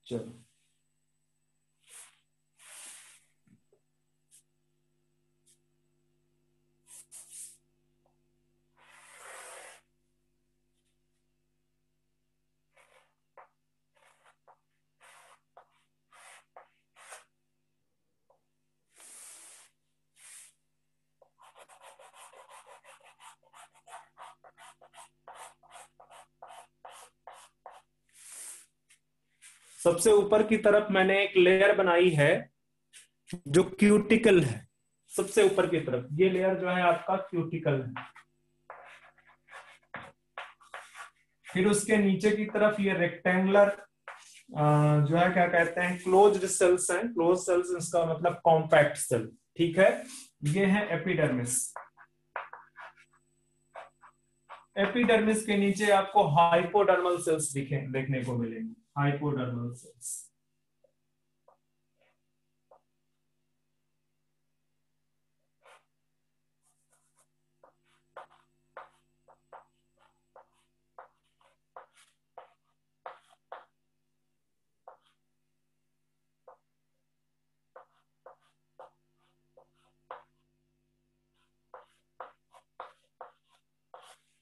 चलो, सबसे ऊपर की तरफ मैंने एक लेयर बनाई है जो क्यूटिकल है। सबसे ऊपर की तरफ ये लेयर जो है आपका क्यूटिकल है। फिर उसके नीचे की तरफ ये रेक्टेंगुलर जो है क्या कहते हैं, क्लोज्ड सेल्स हैं। क्लोज सेल्स इसका मतलब कॉम्पैक्ट सेल। ठीक है, ये है एपिडर्मिस। एपिडर्मिस के नीचे आपको हाइपोडर्मल सेल्स देखने को मिलेंगे। Hypodermal sales.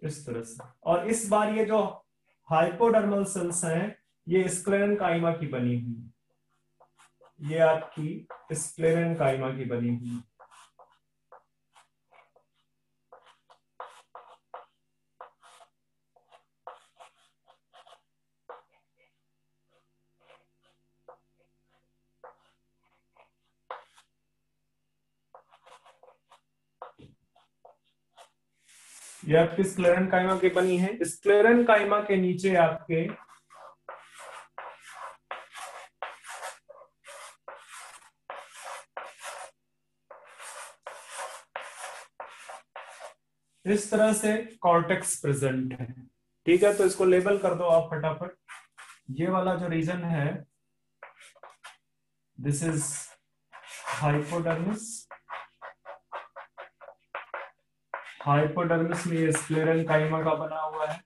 इस तरह से। और इस बार ये जो हाइपोडर्मल सेल्स हैं ये स्क्लेरेनकाइमा की बनी हुई। ये आपकी स्क्लेरेनकाइमा की बनी हुई। ये आपकी स्क्लेरेनकाइमा की बनी है। स्क्लेरेनकाइमा के नीचे आपके इस तरह से कॉर्टेक्स प्रेजेंट है। ठीक है, तो इसको लेबल कर दो आप फटाफट। ये वाला जो रीजन है, दिस इज हाइपोडर्मिस। हाइपोडर्मिस में ये स्क्लेरेनकाइमा का बना हुआ है।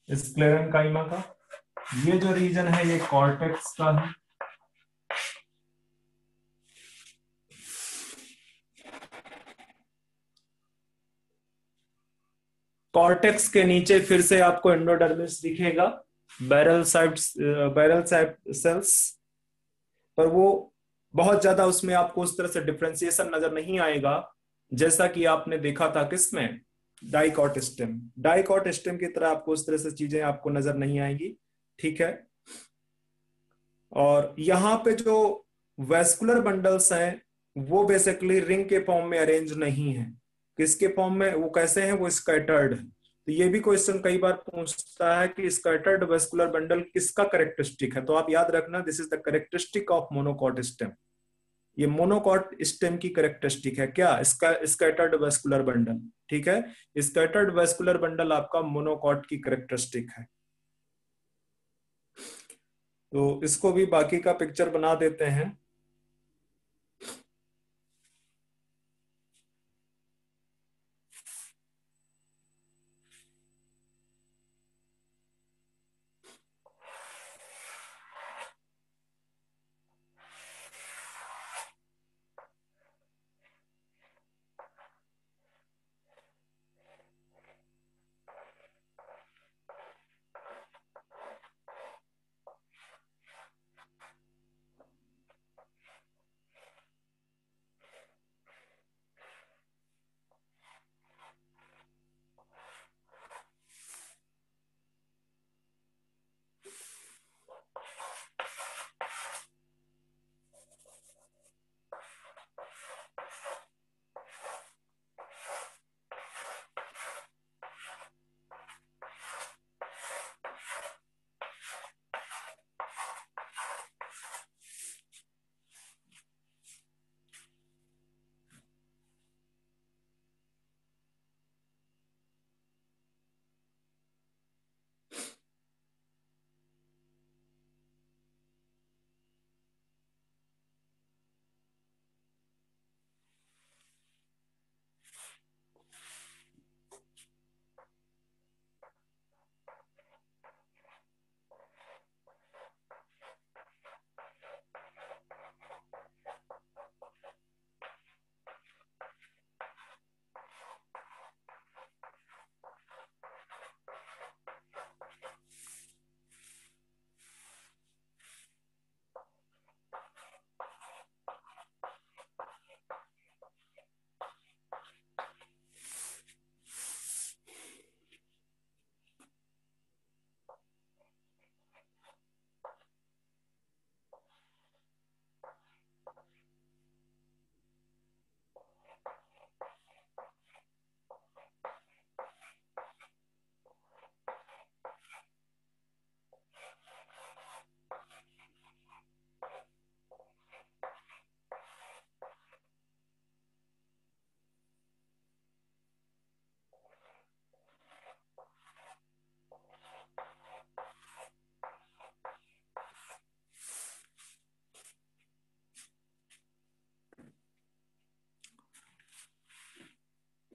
स्क्लेरेनकाइमा का ये जो रीजन है ये कॉर्टेक्स का है। कॉर्टेक्स के नीचे फिर से आपको एंडोडर्मिस दिखेगा। बैरल साइड सेल्स, पर वो बहुत ज्यादा उसमें आपको उस तरह से डिफरेंशिएशन नजर नहीं आएगा जैसा कि आपने देखा था किसमें, डाइकॉट स्टेम। डाइकॉट स्टेम की तरह आपको उस तरह से चीजें आपको नजर नहीं आएंगी। ठीक है, और यहाँ पे जो वेस्कुलर बंडल्स हैं वो बेसिकली रिंग के फॉर्म में अरेंज नहीं है। किसके फॉर्म में, वो कैसे हैं, वो स्कैटर्ड है। तो ये भी क्वेश्चन कई बार पूछता है कि स्कैटर्ड वेस्कुलर बंडल किसका करेक्टरिस्टिक है, तो आप याद रखना this is the characteristic of monocot stem. ये मोनोकॉट स्टेम की कैरेक्टरिस्टिक है। क्या? इसका स्कैटर्ड वेस्कुलर बंडल। ठीक है, स्कैटर्ड वेस्कुलर बंडल आपका मोनोकॉट की कैरेक्टरिस्टिक है। तो इसको भी बाकी का पिक्चर बना देते हैं।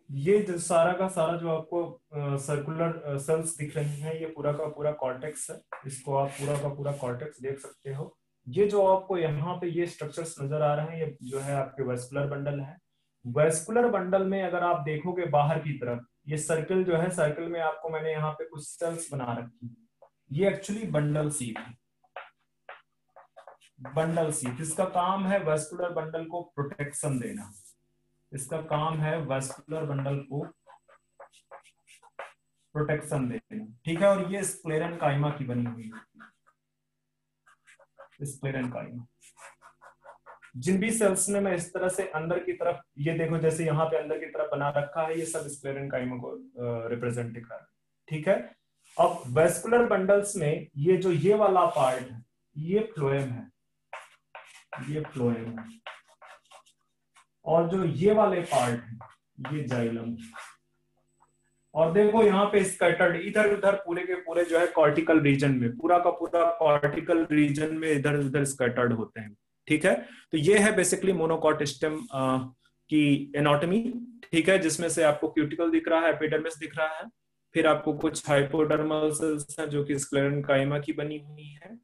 ये जो सारा का सारा जो आपको सर्कुलर सेल्स दिख रही हैं, ये पूरा का पूरा कॉर्टेक्स है। इसको आप पूरा का पूरा कॉर्टेक्स देख सकते हो। ये जो आपको यहाँ पे ये स्ट्रक्चर्स नजर आ रहे हैं, ये जो है आपके वेस्कुलर बंडल है। वेस्कुलर बंडल में अगर आप देखोगे बाहर की तरफ, ये सर्कल जो है, सर्कल में आपको मैंने यहाँ पे कुछ सेल्स बना रखी है। ये एक्चुअली बंडल सीट है। बंडल सीट, इसका काम है वेस्कुलर बंडल को प्रोटेक्शन देना। इसका काम है वेस्कुलर बंडल को प्रोटेक्शन देना। ठीक है, और ये स्क्लेरन काइमा की बनी हुई है। स्क्लेरन काइमा, जिन भी सेल्स ने मैं इस तरह से अंदर की तरफ, ये देखो जैसे यहाँ पे अंदर की तरफ बना रखा है, ये सब स्क्लेरन काइमा को रिप्रेजेंट कर रहा है। ठीक है, अब वेस्कुलर बंडल्स में ये जो ये वाला पार्ट है, ये फ्लोएम है, ये फ्लोएम है। और जो ये वाले पार्ट है, ये जाइलम। और देखो यहाँ पे स्कैटर्ड इधर उधर पूरे के पूरे जो है कॉर्टिकल रीजन में, पूरा का पूरा कॉर्टिकल रीजन में इधर उधर स्कैटर्ड होते हैं। ठीक है, तो ये है बेसिकली मोनोकॉट स्टेम की एनाटॉमी। ठीक है, जिसमें से आपको क्यूटिकल दिख रहा है, एपिडर्मिस दिख रहा है, फिर आपको कुछ हाइपोडर्मल सेल्स हैं जो कि स्क्लेरन काइमा की बनी हुई है,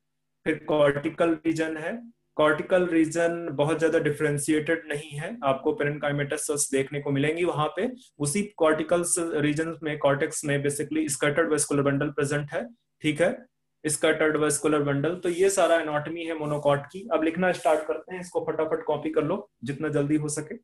फिर कॉर्टिकल रीजन है। कॉर्टिकल रीजन बहुत ज्यादा डिफरेंशिएटेड नहीं है, आपको पेरेन्काइमेटस सेल्स देखने को मिलेंगी वहां पे। उसी कॉर्टिकल रीजन में, कॉर्टेक्स में basically scattered vascular bundle present है। ठीक है, स्कैटर्ड वेस्कुलर बंडल। तो ये सारा एनाटॉमी है मोनोकॉट की। अब लिखना स्टार्ट करते हैं, इसको फटाफट कॉपी कर लो जितना जल्दी हो सके।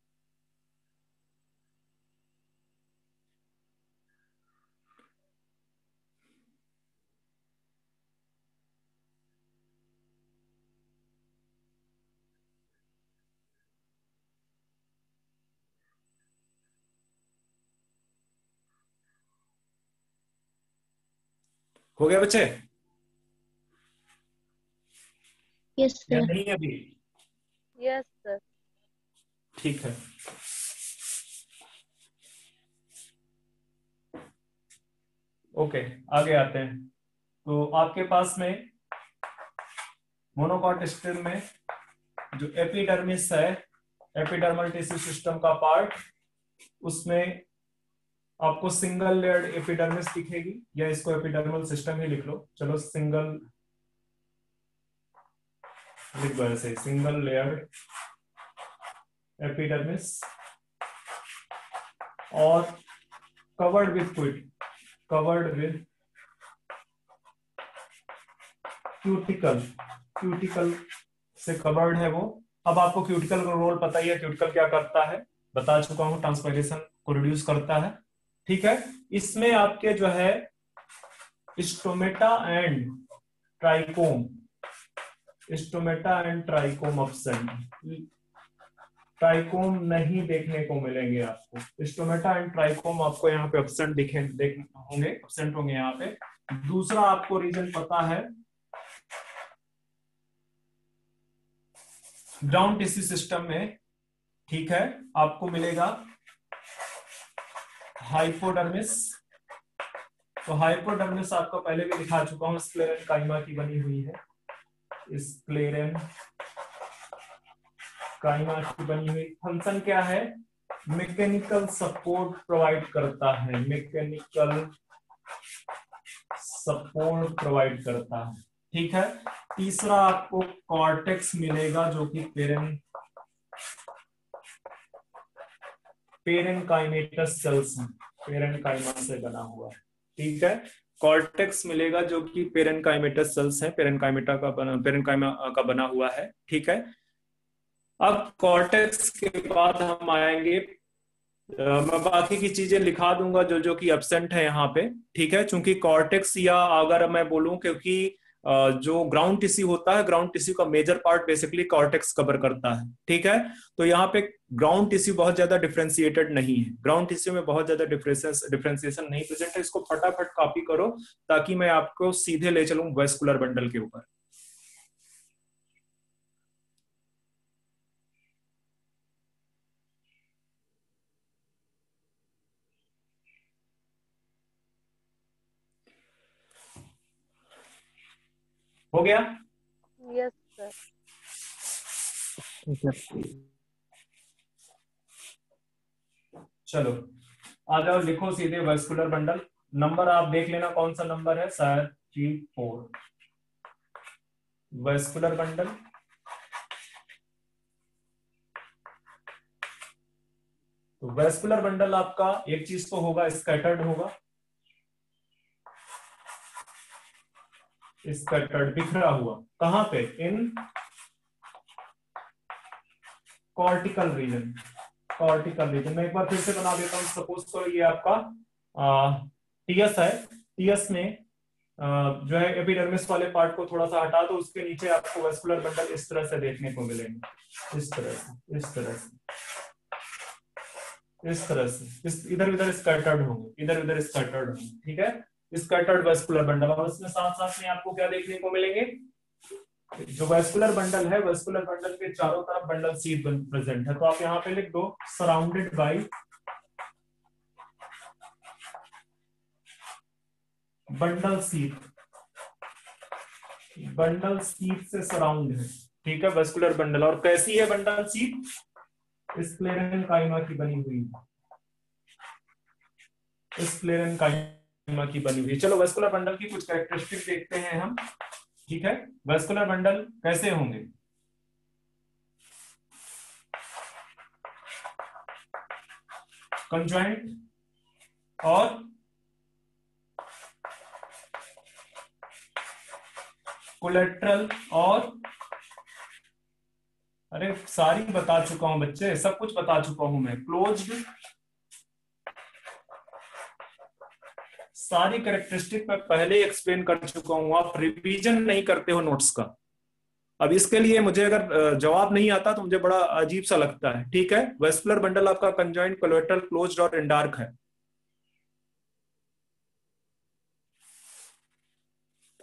हो गया बच्चे? यस या सर। नहीं अभी? Yes sir. ठीक है, ओके, आगे आते हैं। तो आपके पास में मोनोकॉट स्टेम में जो एपिडर्मिस है, एपिडर्मल टिश्यू सिस्टम का पार्ट, उसमें आपको सिंगल लेयर्ड एपिडर्मिस दिखेगी, या इसको एपिडर्मल सिस्टम ही लिख लो, चलो सिंगल लिख दो ऐसे, सिंगल लेयर्ड एपिडर्मिस और कवर्ड विथ क्यूटिकल, क्यूटिकल से कवर्ड है वो। अब आपको क्यूटिकल का रोल पता ही है, क्यूटिकल क्या करता है, बता चुका हूं, ट्रांसपायरेशन को रिड्यूस करता है। ठीक है, इसमें आपके जो है stomata and trichome absent, trichome नहीं देखने को मिलेंगे आपको, स्टोमेटा एंड ट्राइकोम आपको यहाँ पे एब्सेंट एब्सेंट होंगे यहाँ पे। दूसरा आपको रीजन पता है, ग्राउंड टिश्यू सिस्टम में, ठीक है, आपको मिलेगा हाइपोडर्मिस। तो हाइपोडर्मिस आपको पहले भी दिखा चुका हूं, स्क्लेरन काइमा की बनी हुई है, स्क्लेरन काइमा की बनी हुई। फंक्शन क्या है, मैकेनिकल सपोर्ट प्रोवाइड करता है, मैकेनिकल सपोर्ट प्रोवाइड करता है। ठीक है, तीसरा आपको कॉर्टेक्स मिलेगा जो कि पेरेनकाइमेटस सेल्स है, पेरेनकाइमा से बना हुआ है। ठीक है, कॉर्टेक्स मिलेगा जो कि पेरेनकाइमेटस सेल्स है, पेरेनकाइमा का बना हुआ है। ठीक है, अब कॉर्टेक्स के बाद हम आएंगे, मैं बाकी की चीजें लिखा दूंगा जो जो कि एब्सेंट है यहाँ पे। ठीक है, चूंकि कॉर्टेक्स, या अगर मैं बोलूं, क्योंकि जो ग्राउंड टिश्यू होता है, ग्राउंड टिश्यू का major part basically cortex cover करता है। ठीक है, तो यहाँ पे ग्राउंड टिश्यू बहुत ज्यादा डिफरेंशिएटेड नहीं है, ग्राउंड टिश्यू में बहुत ज्यादा डिफरेंशिएशन नहीं प्रेजेंट है। इसको फटाफट कॉपी करो ताकि मैं आपको सीधे ले चलूं वेस्कुलर बंडल के ऊपर। हो गया? Yes sir. चलो आ जाओ, लिखो सीधे वेस्कुलर बंडल। नंबर आप देख लेना कौन सा नंबर है, शायद G4 वेस्कुलर बंडल। तो वेस्कुलर बंडल आपका एक चीज तो होगा, स्कैटर्ड होगा, स्कैटर्ड बिखरा हुआ। कहां पे, इन कॉर्टिकल रीजन, कॉर्टिकल रीजन। मैं एक बार फिर से बना देता हूं, सपोज करो ये आपका टीएस है, टीएस में जो है एपिडर्मिस वाले पार्ट को थोड़ा सा हटा दो, उसके नीचे आपको वेस्कुलर बंडल इस तरह से देखने को मिलेंगे, इस तरह से, इस तरह से, इस तरह से, इधर उधर स्कैटर्ड होंगे, इधर उधर स्कैटर्ड होंगे। ठीक है, स्कैटर्ड वेस्कुलर बंडल। और इसमें साथ साथ में आपको क्या देखने को मिलेंगे, जो वेस्कुलर बंडल है, वेस्कुलर बंडल के चारों तरफ बंडल सीट प्रेजेंट है। तो आप यहाँ पे लिख दो surrounded by bundle seat, bundle seat से सराउंड है। ठीक है, वेस्कुलर बंडल। और कैसी है बंडल सीट, स्क्लेरन काइमा की बनी हुई, स्क्लेरन काइमा की बनी हुई। चलो वेस्कुलर बंडल की कुछ कैरेक्टरिस्टिक देखते हैं हम। ठीक है, वेस्कुलर बंडल कैसे होंगे, कंजॉइंट और कोलेट्रल, और अरे सारी बता चुका हूं बच्चे, सब कुछ बता चुका हूं मैं, क्लोज्ड, सारी कैरेक्टरिस्टिक मैं पहले एक्सप्लेन कर चुका हूं, आप रिवीजन नहीं करते हो नोट्स का। अब इसके लिए मुझे अगर जवाब नहीं आता तो मुझे बड़ा अजीब सा लगता है। ठीक है, वेस्कुलर बंडल आपका कंजॉइंट, कोलेट्रल, क्लोज्ड और इंडार्क है।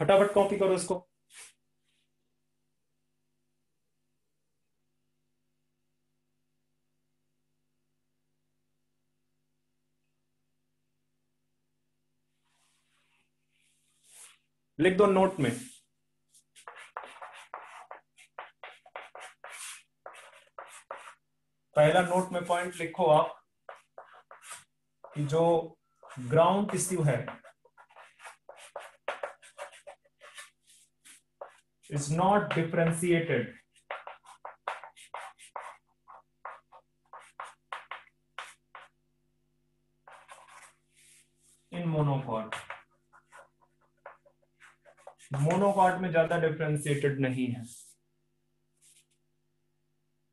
फटाफट कॉपी करो इसको। लिख दो नोट में। पहला नोट में पॉइंट लिखो आप कि जो ग्राउंड टिश्यू है is not differentiated in monocot। Monocot में ज्यादा डिफरेंशिएटेड नहीं है,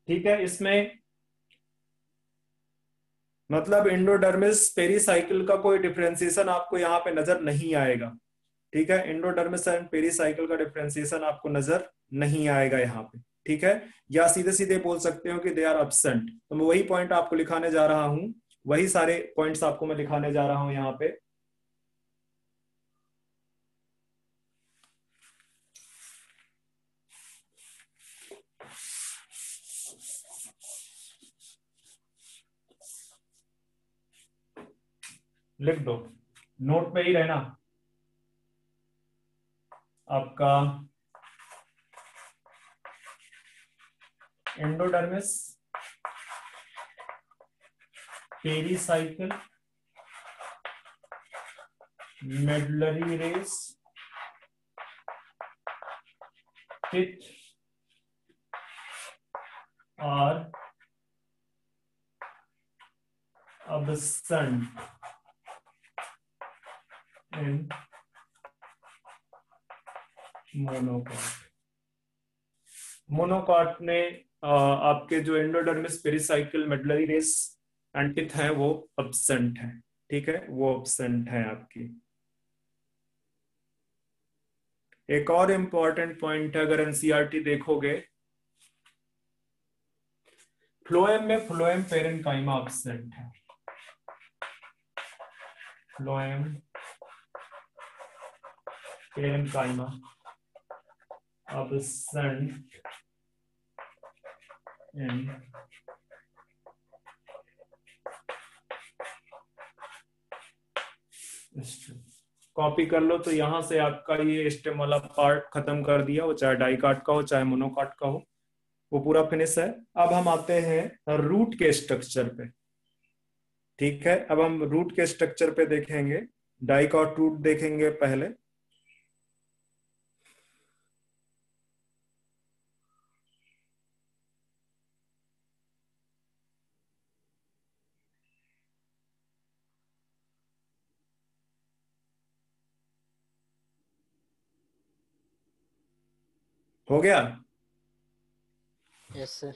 ठीक है। इसमें मतलब एंडोडर्मिस पेरीसाइकिल का कोई डिफरेंशिएशन आपको यहाँ पे नजर नहीं आएगा, ठीक है। एंडोडर्मिस एंड पेरीसाइकिल का डिफरेंशिएशन आपको नजर नहीं आएगा यहाँ पे, ठीक है। या सीधे सीधे बोल सकते हो कि दे आर एब्सेंट। तो मैं वही पॉइंट आपको लिखाने जा रहा हूं, वही सारे पॉइंट्स आपको मैं लिखाने जा रहा हूं यहाँ पे। लिख दो, नोट पे ही रहना आपका। Endodermis pericycle medullary rays pith are absent in monocot. Monocot में आपके जो endodermis pericycle medullary rays and pith है वो एब्सेंट है, ठीक है, वो एब्सेंट है आपकी। एक और इंपॉर्टेंट पॉइंट है, अगर एनसीईआरटी देखोगे, फ्लोएम में फ्लोएम पेरेन्काइमा एब्सेंट है। Phloem parenchyma absent in copy कर लो। तो यहां से आपका ये स्टेम वाला पार्ट खत्म कर दिया, वो चाहे डाइकाट का हो चाहे मोनोकाट का हो, वो पूरा फिनिश है। अब हम आते हैं रूट के स्ट्रक्चर पे, ठीक है। अब हम रूट के स्ट्रक्चर पे देखेंगे, डाइकाट रूट देखेंगे पहले। हो गया? Yes sir.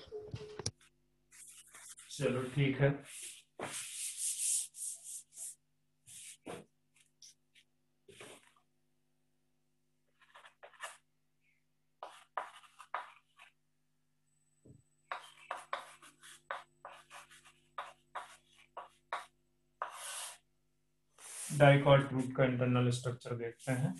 चलो ठीक है। डाइकॉट रूट का इंटरनल स्ट्रक्चर देखते हैं।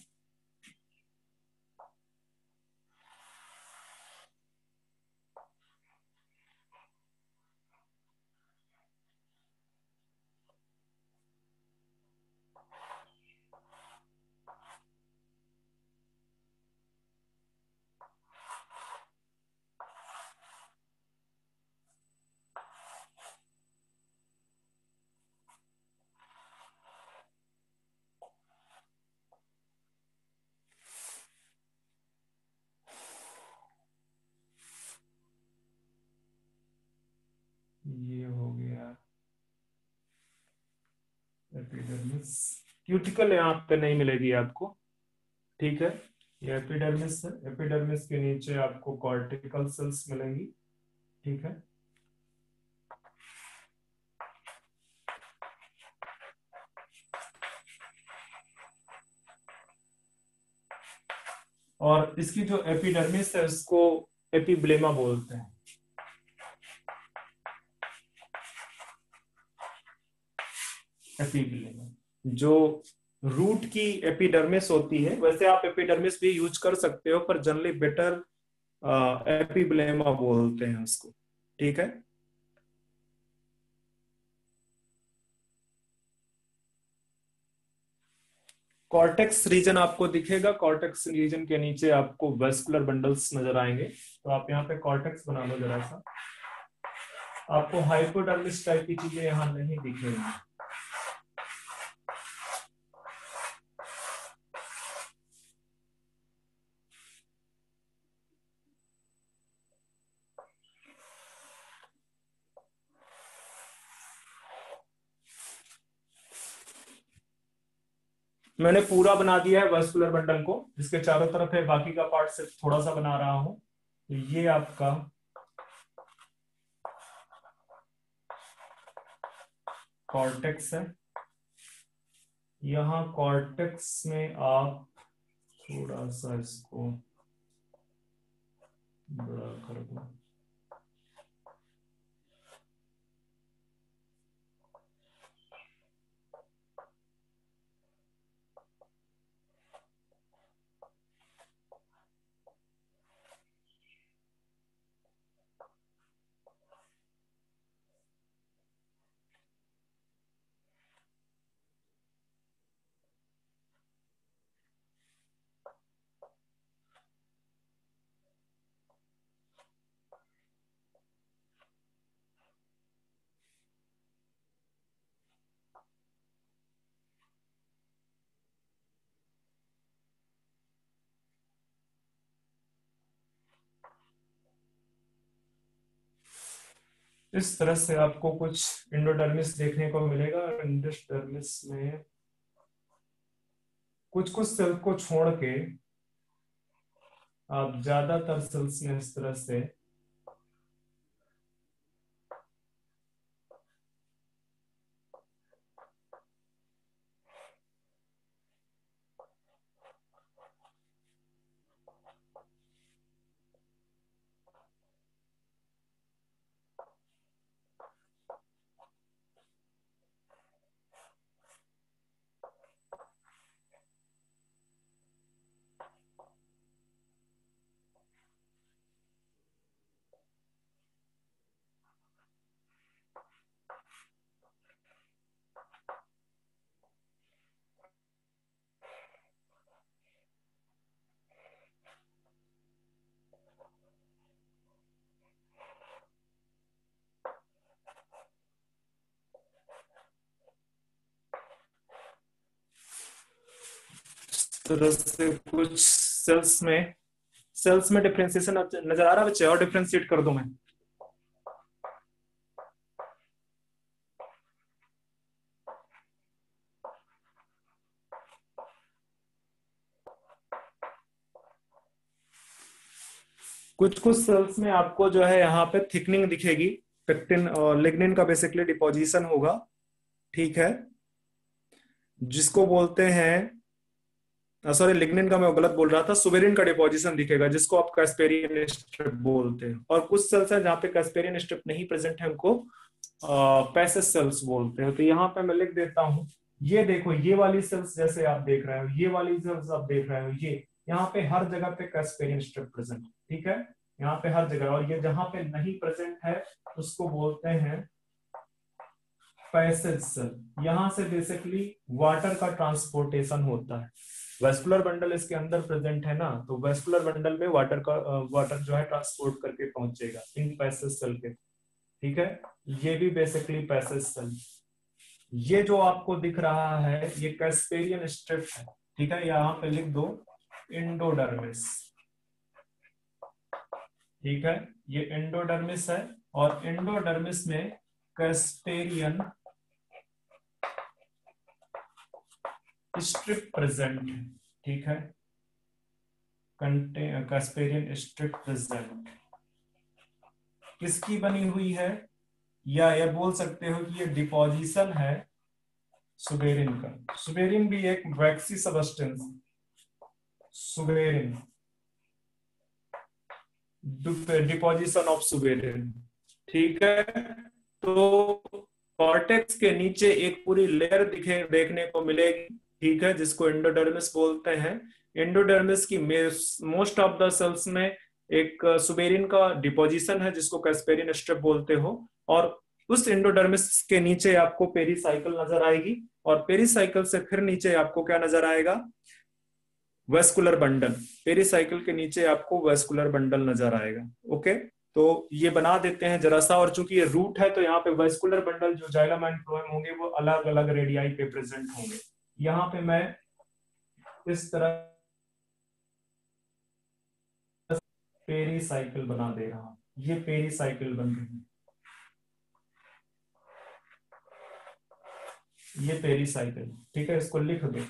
ये हो गया एपिडर्मिस। क्यूटिकल यहाँ पे नहीं मिलेगी आपको, ठीक है। ये एपिडर्मिस है, एपिडर्मिस के नीचे आपको कॉर्टिकल सेल्स मिलेंगी, ठीक है। और इसकी जो एपिडर्मिस है उसको एपिब्लेमा बोलते हैं। एपिब्लेमा जो रूट की एपिडर्मिस होती है, वैसे आप एपिडर्मिस भी यूज कर सकते हो, पर जनरली बेटर एपिब्लेमा बोलते हैं उसको, ठीक है। कॉर्टेक्स रीजन आपको दिखेगा, कॉर्टेक्स रीजन के नीचे आपको वेस्कुलर बंडल्स नजर आएंगे। तो आप यहाँ पे कॉर्टेक्स बना लो जरा सा, आपको हाइपोडर्मिस टाइप की चीजें यहाँ नहीं दिखेंगी। मैंने पूरा बना दिया है वेस्कुलर बंडल को, जिसके चारों तरफ है, बाकी का पार्ट सिर्फ थोड़ा सा बना रहा हूं। तो ये आपका कॉर्टेक्स है। यहां कॉर्टेक्स में आप थोड़ा सा इसको बड़ा कर दो। इस तरह से आपको कुछ एंडोडर्मिस देखने को मिलेगा। एंडोडर्मिस में कुछ कुछ सेल को छोड़ के आप ज्यादातर सेल्स में इस तरह से तरह से कुछ सेल्स में डिफरेंशिएशन नजर आ रहा है बच्चे? और डिफरेंशिएट कर दूं मैं? कुछ कुछ सेल्स में आपको जो है यहाँ पे थिकनिंग दिखेगी, पेक्टिन और लिग्निन का बेसिकली डिपोजिशन होगा, ठीक है, जिसको बोलते हैं, सॉरी लिग्निन का मैं गलत बोल रहा था, सुबेरिन का डिपोजिशन दिखेगा, जिसको आप कैस्पेरियन स्ट्रिप बोलते हैं। और कुछ सेल्स है जहाँ पे कैस्पेरियन स्ट्रिप नहीं प्रेजेंट है, उनको पैसेज सेल्स बोलते हैं। तो यहाँ पे मैं लिख देता हूँ, ये देखो, ये वाली सेल्स जैसे आप देख रहे हो, ये वाली सेल्स आप देख रहे हो, ये यहाँ पे हर जगह पे कैस्पेरियन स्ट्रिप प्रेजेंट, ठीक है, यहाँ पे हर जगह। और ये जहाँ पे नहीं प्रेजेंट है उसको बोलते हैं पैसेज सेल। यहाँ से बेसिकली वाटर का ट्रांसपोर्टेशन होता है। वेस्कुलर बंडल इसके अंदर प्रेजेंट है ना, तो वेस्कुलर बंडल में वाटर जो है ट्रांसपोर्ट करके पहुंचेगा इन पैसेज सेल के, ठीक है। ये भी बेसिकली पैसेज सेल। ये जो आपको दिख रहा है ये कैस्पेरियन स्ट्रिप है, ठीक है, यहाँ पे लिख दो एंडोडर्मिस, ठीक है, ये एंडोडर्मिस है। और एंडोडर्मिस में कैस्पेरियन स्ट्रिप प्रेजेंट है, ठीक है, कैस्पेरियन स्ट्रिप प्रेजेंट। किसकी बनी हुई है, या ये बोल सकते हो कि ये डिपोजिशन है सुबेरिन का। सुबेरिन भी एक waxy substance, suberin, deposition of suberin, ठीक है। तो कॉर्टेक्स के नीचे एक पूरी लेयर देखने को मिलेगी, ठीक है, जिसको एंडोडर्मिस बोलते हैं। एंडोडर्मिस की मोस्ट ऑफ द सेल्स में एक सुबेरिन का डिपोजिशन है, जिसको कैस्पेरियन स्ट्रिप बोलते हो। और उस एंडोडर्मिस के नीचे आपको पेरीसाइकिल नजर आएगी, और पेरीसाइकिल से फिर नीचे आपको क्या नजर आएगा? Vascular bundle. पेरीसाइकिल के नीचे आपको वेस्कुलर बंडल नजर आएगा। ओके, तो ये बना देते हैं जरा सा, और चूंकि ये रूट है तो यहाँ पे वेस्कुलर बंडल जो जाइलम एंड फ्लोएम होंगे वो अलग अलग रेडियाई पे प्रेजेंट होंगे। यहाँ पे मैं इस तरह पेरीसाइकिल बना दे रहा हूं, ये पेरीसाइकिल बन रही है, ये पेरीसाइकिल। ठीक है, इसको लिख दो,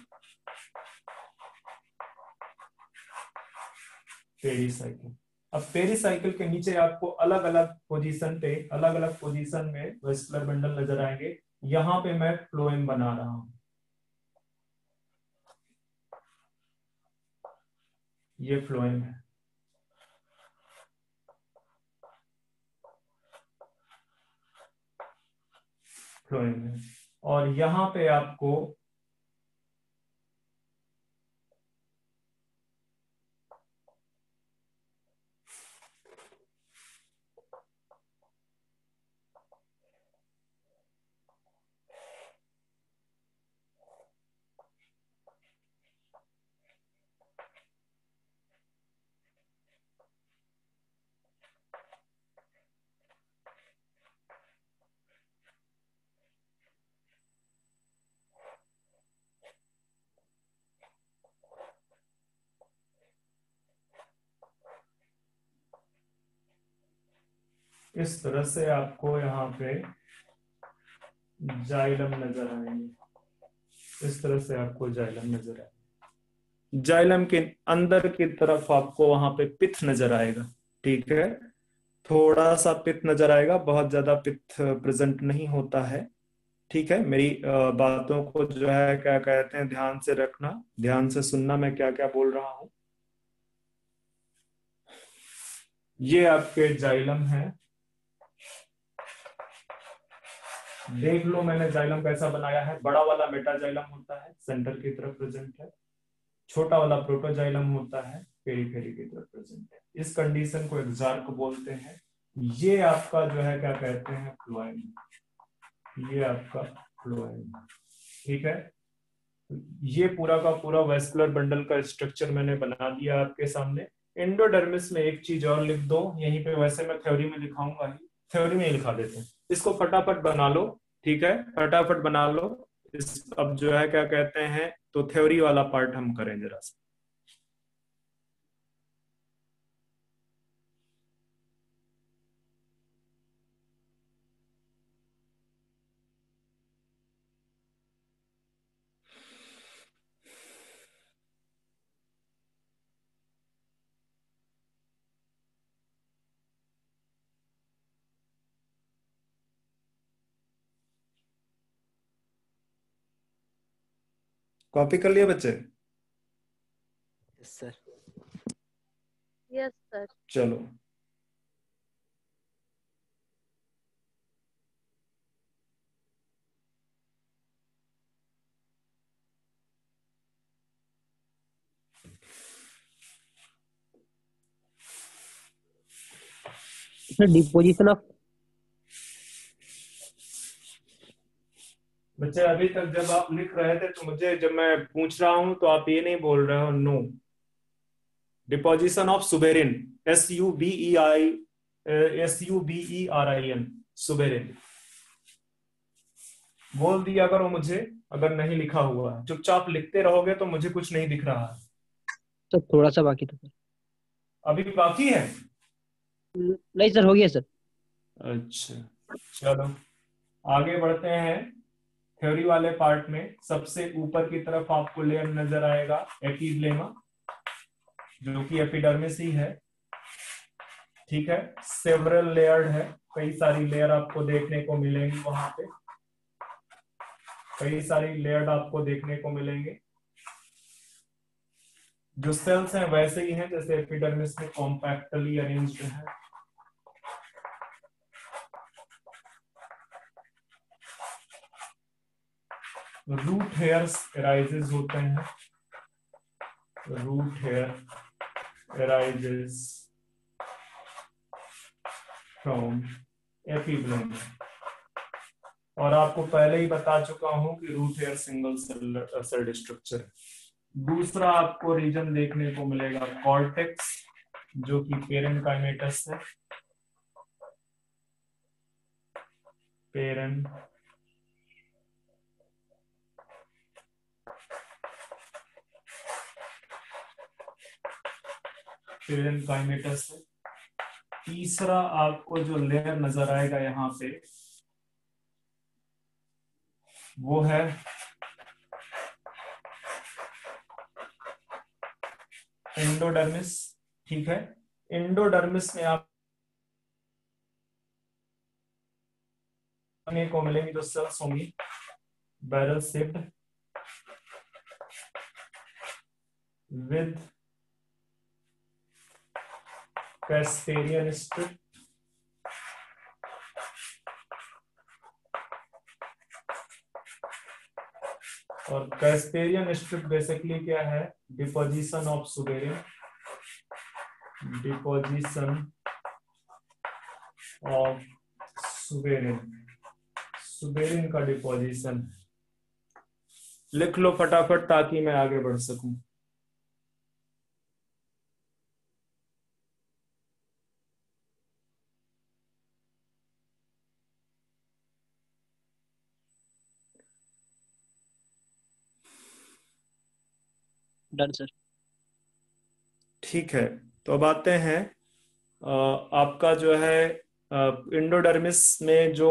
पेरीसाइकिल। अब पेरीसाइकिल के नीचे आपको अलग अलग पोजीशन पे, अलग अलग पोजीशन में वेस्कुलर बंडल नजर आएंगे। यहां पे मैं फ्लोएम बना रहा हूं, ये फ्लोएम है, फ्लोएम है। और यहां पे आपको इस तरह से आपको यहाँ पे जाइलम नजर आएंगे। इस तरह से आपको जाइलम नजर आएगा। जाइलम के अंदर की तरफ आपको वहां पे पित्त नजर आएगा। ठीक है, थोड़ा सा पित्त नजर आएगा, बहुत ज्यादा पित्त प्रेजेंट नहीं होता है। ठीक है, मेरी बातों को जो है क्या कहते हैं, ध्यान से रखना, ध्यान से सुनना मैं क्या क्या बोल रहा हूं। ये आपके जाइलम है, देख लो मैंने जाइलम कैसा बनाया है। बड़ा वाला मेटा जाइलम होता है, सेंटर की तरफ प्रेजेंट है। छोटा वाला प्रोटोजाइलम होता है, पेरीफेरी की तरफ प्रेजेंट है। इस कंडीशन को एक्सार्क बोलते हैं। ये आपका जो है क्या कहते हैं, फ्लोएम, ये आपका फ्लोएम। ठीक है, ये पूरा का पूरा वेस्कुलर बंडल का स्ट्रक्चर मैंने बना दिया आपके सामने। एंडोडर्मिस में एक चीज और लिख दो, यहीं पे वैसे मैं थ्योरी में लिखाऊंगा ही, थ्योरी में ही लिखा देते हैं। इसको फटाफट बना लो। ठीक है, फटाफट बना लो। इस अब जो है क्या कहते हैं, तो थ्योरी वाला पार्ट हम करें जरा सा। कॉपी कर लिए बच्चे? Yes sir. Yes sir. चलो, सर डिपोजिशन ऑफ बच्चे अभी तक जब आप लिख रहे थे तो मुझे, जब मैं पूछ रहा हूं तो आप ये नहीं बोल रहे हो no. Deposition of suberin, SUBERIN, suberin बोल दिया करो मुझे, अगर नहीं लिखा हुआ है। चुपचाप लिखते रहोगे तो मुझे कुछ नहीं दिख रहा है। सर थोड़ा सा बाकी था सर। अभी बाकी है? नहीं सर, हो गया सर। अच्छा, चलो आगे बढ़ते हैं। थ्योरी वाले पार्ट में सबसे ऊपर की तरफ आपको लेयर नजर आएगा एपिब्लेमा, जो कि एपिडर्मिस ही है। ठीक है, सेवरल लेयर्ड है, कई सारी लेयर आपको देखने को मिलेंगी वहां पे, कई सारी लेयर आपको देखने को मिलेंगे। जो सेल्स हैं वैसे ही हैं जैसे एपिडर्मिस में कॉम्पैक्टली अरेंज्ड है। रूट हेयर्स एराइजेस होते हैं, root hair arises from epiblema. और आपको पहले ही बता चुका हूं कि root hair single cell structure है। दूसरा आपको रीजन देखने को मिलेगा कॉर्टेक्स, जो कि पेरेन्काइमेटस है। पेरेन्काइमेटस है। तीसरा आपको जो लेयर नजर आएगा यहाँ पे वो है एंडोडर्मिस। ठीक है, एंडोडर्मिस में आप को मिलेंगी जो सेल्स होंगी barrel shaped with Casparian strip, और कैस्पेरियन स्ट्रिप बेसिकली क्या है? Deposition of suberin, deposition of suberin, suberin का डिपोजिशन। लिख लो फटाफट ताकि मैं आगे बढ़ सकूं। Done sir. ठीक है, तो अब आते हैं आपका जो है एंडोडर्मिस में जो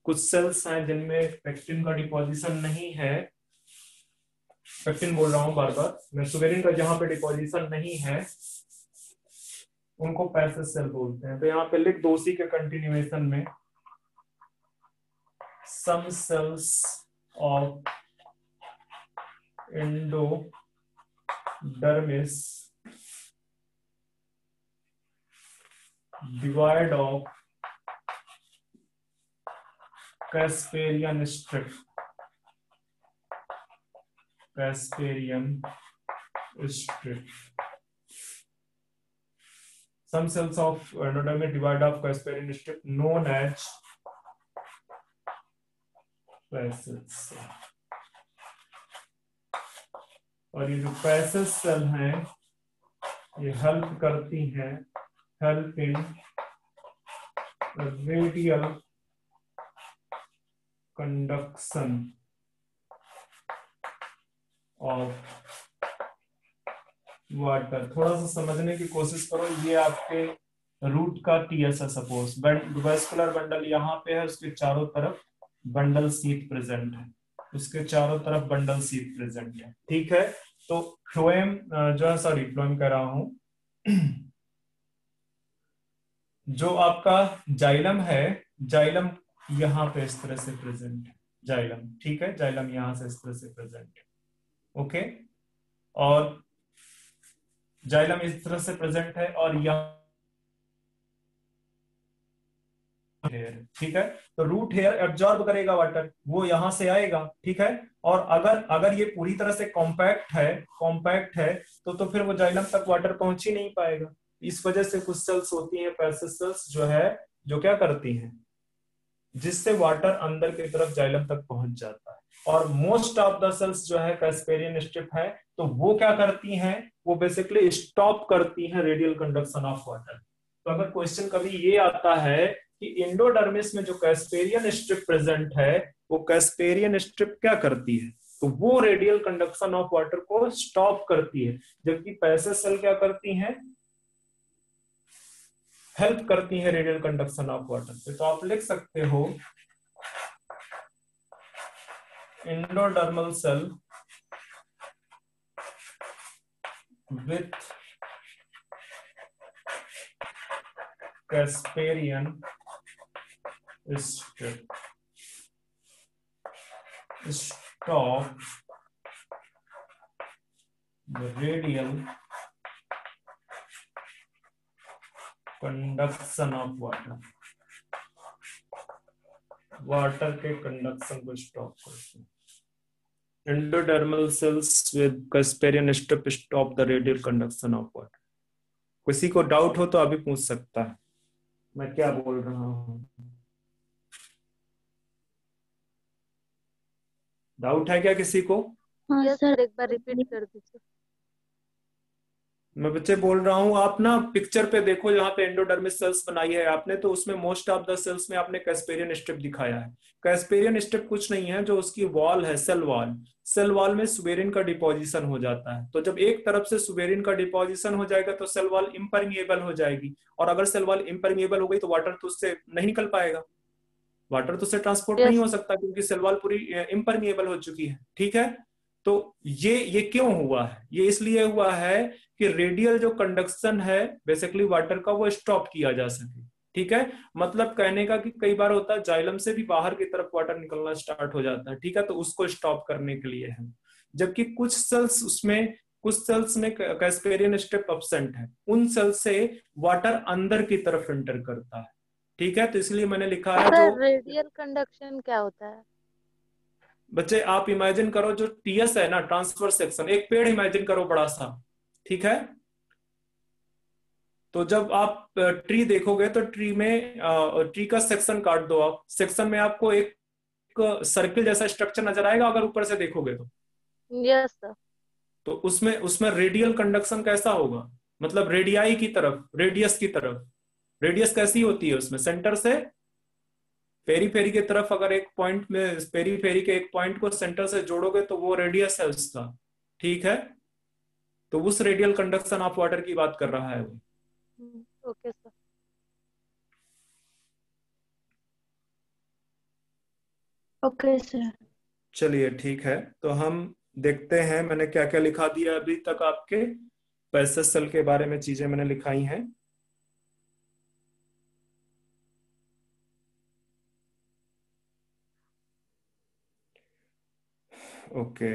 कुछ सेल्स हैं जिनमें पेक्टिन का डिपोजिशन नहीं है, पेक्टिन बोल रहा हूं बार बार मैं, सुबेरिन का जहां पे डिपोजिशन नहीं है उनको पैसेज सेल बोलते हैं। तो यहाँ पे लिख दो, उसी के कंटिन्यूएशन में, some cells of endodermis divide of Casparian strip, Casparian strip. Some cells of endodermis divide off Casparian strip known as passage cell. और ये जो पैसेज सेल हैं ये हेल्प करती हैं, help in radial conduction of water. थोड़ा सा समझने की कोशिश करो। ये आपके रूट का टीएस है, सपोज वेस्कुलर बंडल यहाँ पे है, उसके चारों तरफ बंडल शीथ प्रेजेंट है, उसके चारों तरफ बंडल शीथ प्रेजेंट है। ठीक है, तो फ्लोएम जो है, सॉरी फ्लोएम कह रहा हूं, जो आपका जाइलम है, जाइलम यहाँ पे इस तरह से प्रेजेंट है, जाइलम। ठीक है, जाइलम यहां से इस तरह से प्रेजेंट है। ओके, और जाइलम इस तरह से प्रेजेंट है और यहाँ, ठीक है, तो रूट हेयर एब्जॉर्ब करेगा वाटर, वो यहां से आएगा। ठीक है, और अगर ये पूरी तरह से कॉम्पैक्ट है तो फिर वो जाइलम तक वाटर पहुंच ही नहीं पाएगा। इस वजह से कुछ सेल्स होती हैं, पैसेज सेल्स जो है, जो क्या करती हैं, जिससे वाटर अंदर की तरफ जाइलम तक पहुंच जाता है। और मोस्ट ऑफ द सेल्स जो है कैस्पेरियन स्ट्रिप है, तो वो क्या करती हैं, वो बेसिकली स्टॉप करती हैं रेडियल कंडक्शन ऑफ वाटर। तो अगर क्वेश्चन कभी ये आता है कि एंडोडर्मिस में जो कैस्पेरियन स्ट्रिप प्रेजेंट है, वो कैस्पेरियन स्ट्रिप क्या करती है, तो वो रेडियल कंडक्शन ऑफ वाटर को स्टॉप करती है, जबकि पैसेज सेल क्या करती हैं, हेल्प करती है रेडियल कंडक्शन ऑफ वाटर पे। तो आप लिख सकते हो endodermal cell with Casparian strip stop the radial conduction of water, water के कंडक्शन को स्टॉप करते हैं। Endodermal cells with Casparian strip stop the radial conduction of water. किसी को डाउट हो तो अभी पूछ सकता है मैं क्या बोल रहा हूं। डाउट है क्या किसी को? हाँ यस सर। सर, एक बार रिपीट कर दीजिए। मैं बच्चे बोल रहा हूँ, आप ना पिक्चर पे देखो, जहाँ पे एंडोडर्मिस सेल्स बनाई है आपने, तो उसमें मोस्ट ऑफ द सेल्स में आपने कैस्पेरियन स्ट्रिप दिखाया है। कैस्पेरियन स्ट्रिप कुछ नहीं है, जो उसकी वॉल है, सेल वॉल, सेल वॉल में सुबेरिन का डिपोजिशन हो जाता है। तो जब एक तरफ से सुबेरिन का डिपोजिशन हो जाएगा तो सेल वॉल इम्परमिएबल हो जाएगी, और अगर सेल वॉल इम्परमिएबल हो गई तो वाटर तो उससे नहीं निकल पाएगा, वाटर तो उससे ट्रांसपोर्ट नहीं यस। हो सकता, क्योंकि सेल वॉल पूरी इम्परमिएबल हो चुकी है। ठीक है, तो ये क्यों हुआ है? ये इसलिए हुआ है कि रेडियल जो कंडक्शन है बेसिकली वाटर का, वो स्टॉप किया जा सके। ठीक है, मतलब कहने का कि कई बार होता है जाइलम से भी बाहर की तरफ वाटर निकलना स्टार्ट हो जाता है। ठीक है, तो उसको स्टॉप करने के लिए है। जबकि कुछ सेल्स उसमें, कुछ सेल्स में कैस्पेरियन स्ट्रिप एब्सेंट है, उन सेल से वाटर अंदर की तरफ एंटर करता है। ठीक है, तो इसलिए मैंने लिखा है जो, सर रेडियल कंडक्शन क्या होता है? बच्चे आप इमेजिन करो जो टीएस है ना, ट्रांसफर सेक्शन, एक पेड़ इमेजिन करो बड़ा सा। ठीक है, तो जब आप ट्री देखोगे तो ट्री में, ट्री का सेक्शन काट दो आप, सेक्शन में आपको एक सर्किल जैसा स्ट्रक्चर नजर आएगा अगर ऊपर से देखोगे तो। Yes sir. तो उसमें उसमें रेडियल कंडक्शन कैसा होगा? मतलब रेडियाई की तरफ, रेडियस की तरफ। रेडियस कैसी होती है उसमें? सेंटर से पेरी फेरी की तरफ, अगर एक पॉइंट में पेरी फेरी के एक पॉइंट को सेंटर से जोड़ोगे तो वो रेडियस है उसका। ठीक है, तो उस रेडियल कंडक्शन ऑफ वाटर की बात कर रहा है वो। Okay sir. Okay sir. चलिए ठीक है, तो हम देखते हैं मैंने क्या क्या लिखा दिया अभी तक आपके पैसेज सेल के बारे में, चीजें मैंने लिखाई हैं। Okay,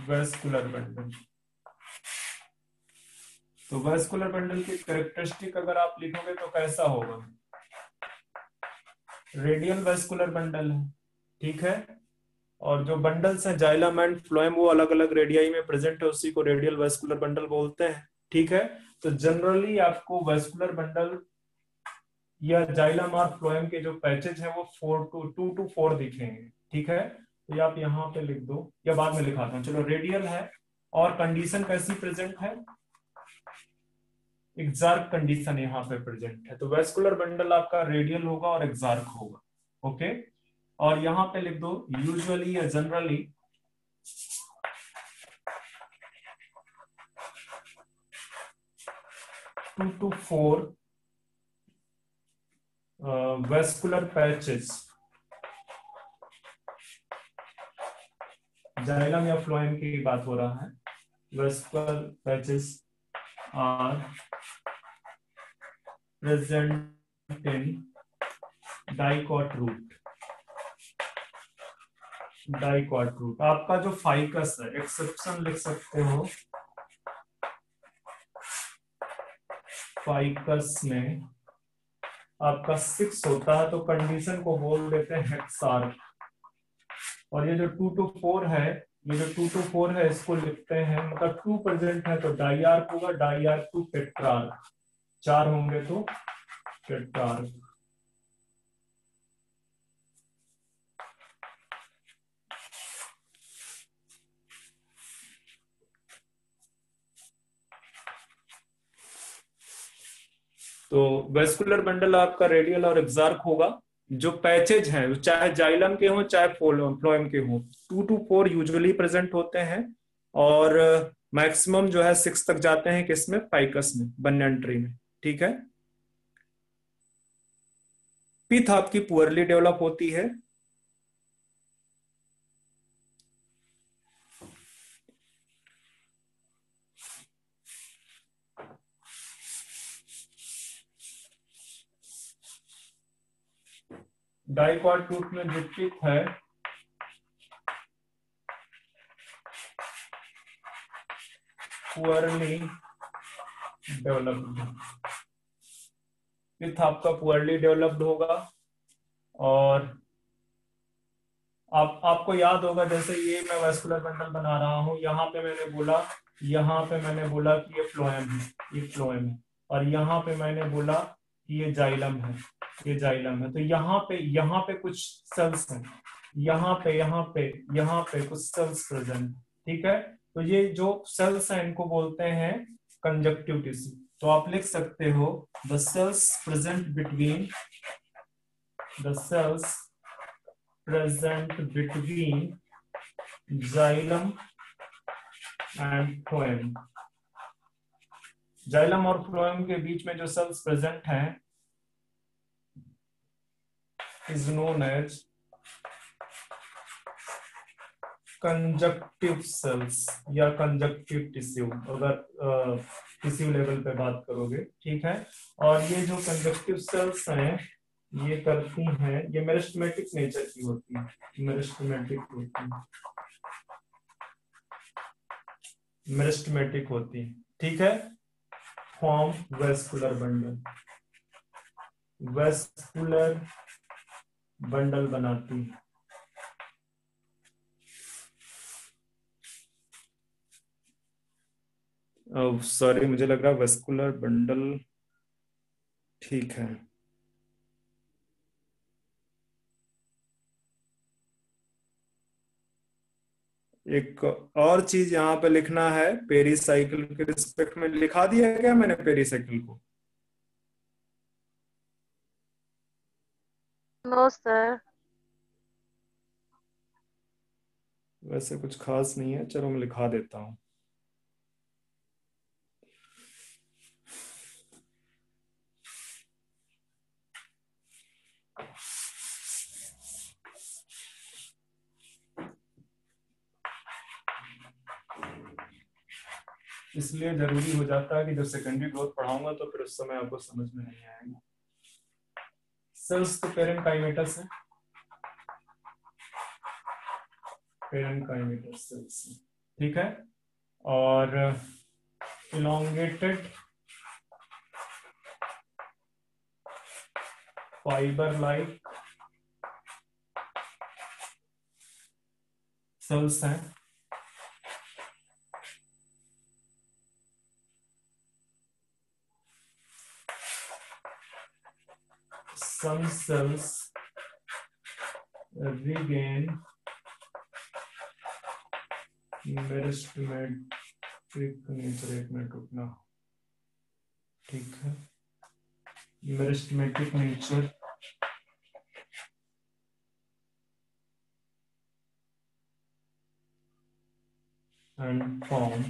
vascular bundle. तो वेस्कुलर बंडल की कैरेक्टरिस्टिक अगर आप लिखोगे तो कैसा होगा? रेडियल वेस्कुलर बंडल है। ठीक है, और जो बंडल्स हैं जाइलम एंड फ्लोएम वो अलग अलग रेडियाई में प्रेजेंट है, उसी को रेडियल वेस्कुलर बंडल बोलते हैं। ठीक है, तो जनरली आपको वेस्कुलर बंडल या जाइलम और फ्लोएम के जो पैचेज हैं वो 2 to 4 दिखेंगे। ठीक है, तो ये आप यहाँ पे लिख दो या बाद में लिखाता हूँ। चलो, रेडियल है और कंडीशन कैसी प्रेजेंट है? एग्जार्क कंडीशन यहाँ पे प्रेजेंट है। तो वेस्कुलर बंडल आपका रेडियल होगा और एग्जार्क होगा। ओके, और यहाँ पे लिख दो यूजुअली या generally two to 4 vascular patches, xylem या फ्लोएम की बात हो रहा है, vascular patches are present in dicot root. Dicot root आपका जो फाइकस है, एक्सेप्शन लिख सकते हो, फाइकस में आपका 6 होता है तो कंडीशन को बोल देते हैं हेक्सार्क। और ये जो 2 to 4 है, ये जो 2 to 4 है इसको लिखते हैं, मतलब 2 प्रेजेंट है तो डाइआर्क होगा, डाइआर्क टू टेट्रार्क, 4 होंगे तो टेट्रार्क। तो वेस्कुलर बंडल आपका रेडियल और एग्जार्क होगा। जो पैचेज हैं चाहे जाइलम के हों चाहे फ्लोएम के हों, 2 to 4 यूजुअली प्रेजेंट होते हैं। और मैक्सिमम जो है 6 तक जाते हैं किसमें, फाइकस में, banyan tree में। ठीक है। पिथ आपकी पुअरली डेवलप होती है। डाइकॉट रूट में जो पिथ है पुअरली डेवलप्ड, पिथ आपका पुअरली डेवलप्ड होगा। और आपको याद होगा, जैसे ये मैं वेस्कुलर बंडल बना रहा हूं, यहाँ पे मैंने बोला कि ये फ्लोएम है, ये फ्लोएम है, और यहाँ पे मैंने बोला कि ये जाइलम है, ये जाइलम है। तो यहाँ पे कुछ सेल्स हैं, यहाँ पे कुछ सेल्स प्रेजेंट। ठीक है। तो ये जो सेल्स हैं इनको बोलते हैं कंजक्टिव टिश्यू। तो आप लिख सकते हो the cells present between xylem and phloem. Xylem और फ्लोएम के बीच में जो सेल्स प्रेजेंट हैं is known as conjunctive cells या कंजक्टिव टिश्यू, अगर टिश्यू लेवल पे बात करोगे। ठीक है। और ये जो कंजक्टिव सेल्स हैं ये करती हैं, ये मेरिस्टेमेटिक नेचर की होती है, मेरिस्टेमेटिक होती है। ठीक है। फॉर्म वेस्कुलर बंडल बनाती है। सॉरी, मुझे लग रहा है वेस्कुलर बंडल, ठीक है। एक और चीज यहाँ पे लिखना है, पेरीसाइकिल के रिस्पेक्ट में लिखा दिया है क्या मैंने पेरीसाइकिल को? No sir. वैसे कुछ खास नहीं है, चलो मैं लिखा देता हूँ। इसलिए जरूरी हो जाता है कि जब सेकेंडरी ग्रोथ पढ़ाऊंगा तो फिर उस समय आपको समझ में नहीं आएगा। सेल्स तो पेरेनकाइमेटस है, पेरेनकाइमेटस सेल्स। ठीक है। और इलोंगेटेड फाइबर लाइक सेल्स हैं। Some cells regain meristematic nature. एक मिनट रुकना। ठीक है। Meristematic nature and form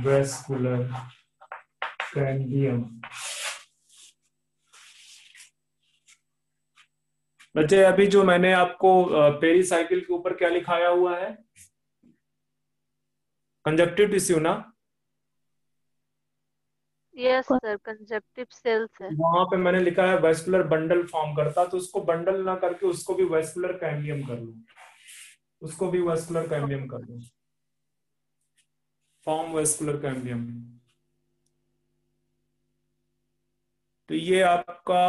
vascular cambium. बच्चे अभी जो मैंने आपको पेरीसाइकिल के ऊपर क्या लिखाया हुआ है, कंजक्टिव टिश्यू ना? यस सर, कंजक्टिव सेल्स है। वहां पे मैंने लिखा है वेस्कुलर बंडल फॉर्म करता, तो उसको बंडल ना करके उसको भी वेस्कुलर कैम्बियम कर लो, उसको भी वेस्कुलर कैम्बियम कर लो, फॉर्म वेस्कुलर कैम्बियम। तो ये आपका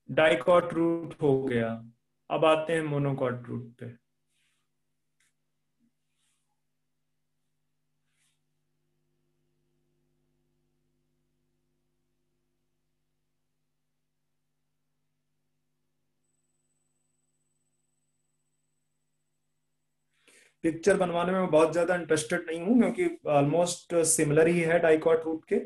डाइकॉट रूट हो गया। अब आते हैं मोनोकॉट रूट पे। पिक्चर बनवाने में मैं बहुत ज्यादा इंटरेस्टेड नहीं हूं क्योंकि ऑलमोस्ट सिमिलर ही है डाइकॉट रूट के।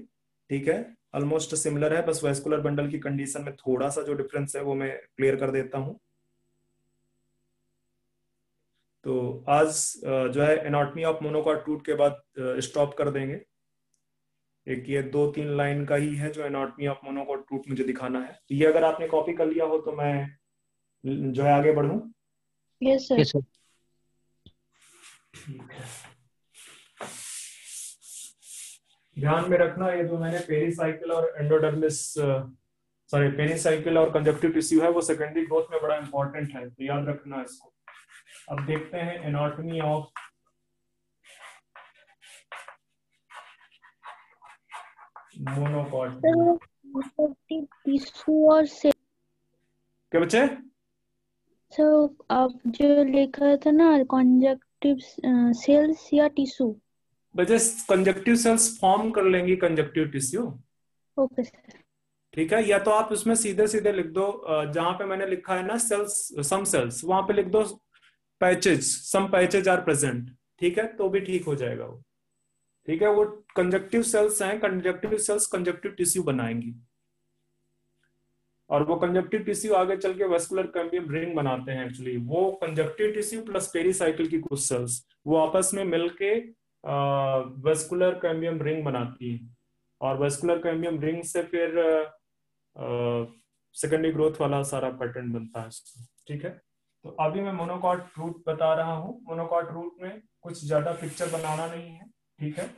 ठीक है। ऑलमोस्ट सिमिलर है, बस वेस्कुलर बंडल की कंडीशन में थोड़ा सा जो डिफरेंस है वो मैं क्लियर कर देता हूं। तो आज जो है एनाटॉमी ऑफ मोनोकॉट रूट के बाद स्टॉप कर देंगे। एक ये 2-3 लाइन का ही है जो एनाटॉमी ऑफ मोनोकॉट रूट मुझे दिखाना है। तो ये अगर आपने कॉपी कर लिया हो तो मैं जो है आगे बढ़ूं। Yes sir. Yes sir. ठीक है, ध्यान में रखना ये जो मैंने पेरिसाइकिल और एंडोडर्मिस सॉरी पेरिसाइकिल और कंजक्टिव टिश्यू है वो सेकेंडरी ग्रोथ में बड़ा इंपॉर्टेंट है, तो याद रखना इसको। अब देखते हैं एनाटॉमी ऑफ मोनोकॉट। टिश्यू और सेल। क्या बच्चे? सर आप जो लिखा था ना कंजक्टिव सेल्स या टिश्यू। बच्चे कंजक्टिव सेल्स फॉर्म कर लेंगी कंजक्टिव टिश्यू। Okay sir. ठीक है, या तो आप उसमें सीधे सीधे लिख दो, जहां पे मैंने लिखा है ना सेल्स सम सेल्स, वहां पे लिख दो patches, some patches are present. ठीक है, तो भी ठीक हो जाएगा वो। ठीक है, वो कंजक्टिव सेल्स हैं, कंजक्टिव सेल्स कंजक्टिव टिश्यू बनाएंगी और वो कंजक्टिव टिश्यू आगे चल के वेस्कुलर कैम्बियम रिंग बनाते हैं। एक्चुअली वो कंजक्टिव टिश्यू प्लस पेरिसाइकिल की कुछ सेल्स वो आपस में मिलके वेस्कुलर कैम्बियम रिंग बनाती है और वेस्कुलर कैम्बियम रिंग से फिर सेकेंडरी ग्रोथ वाला सारा पैटर्न बनता है। ठीक है, तो अभी मैं मोनोकॉट रूट बता रहा हूँ। मोनोकॉट रूट में कुछ ज्यादा पिक्चर बनाना नहीं है। ठीक है,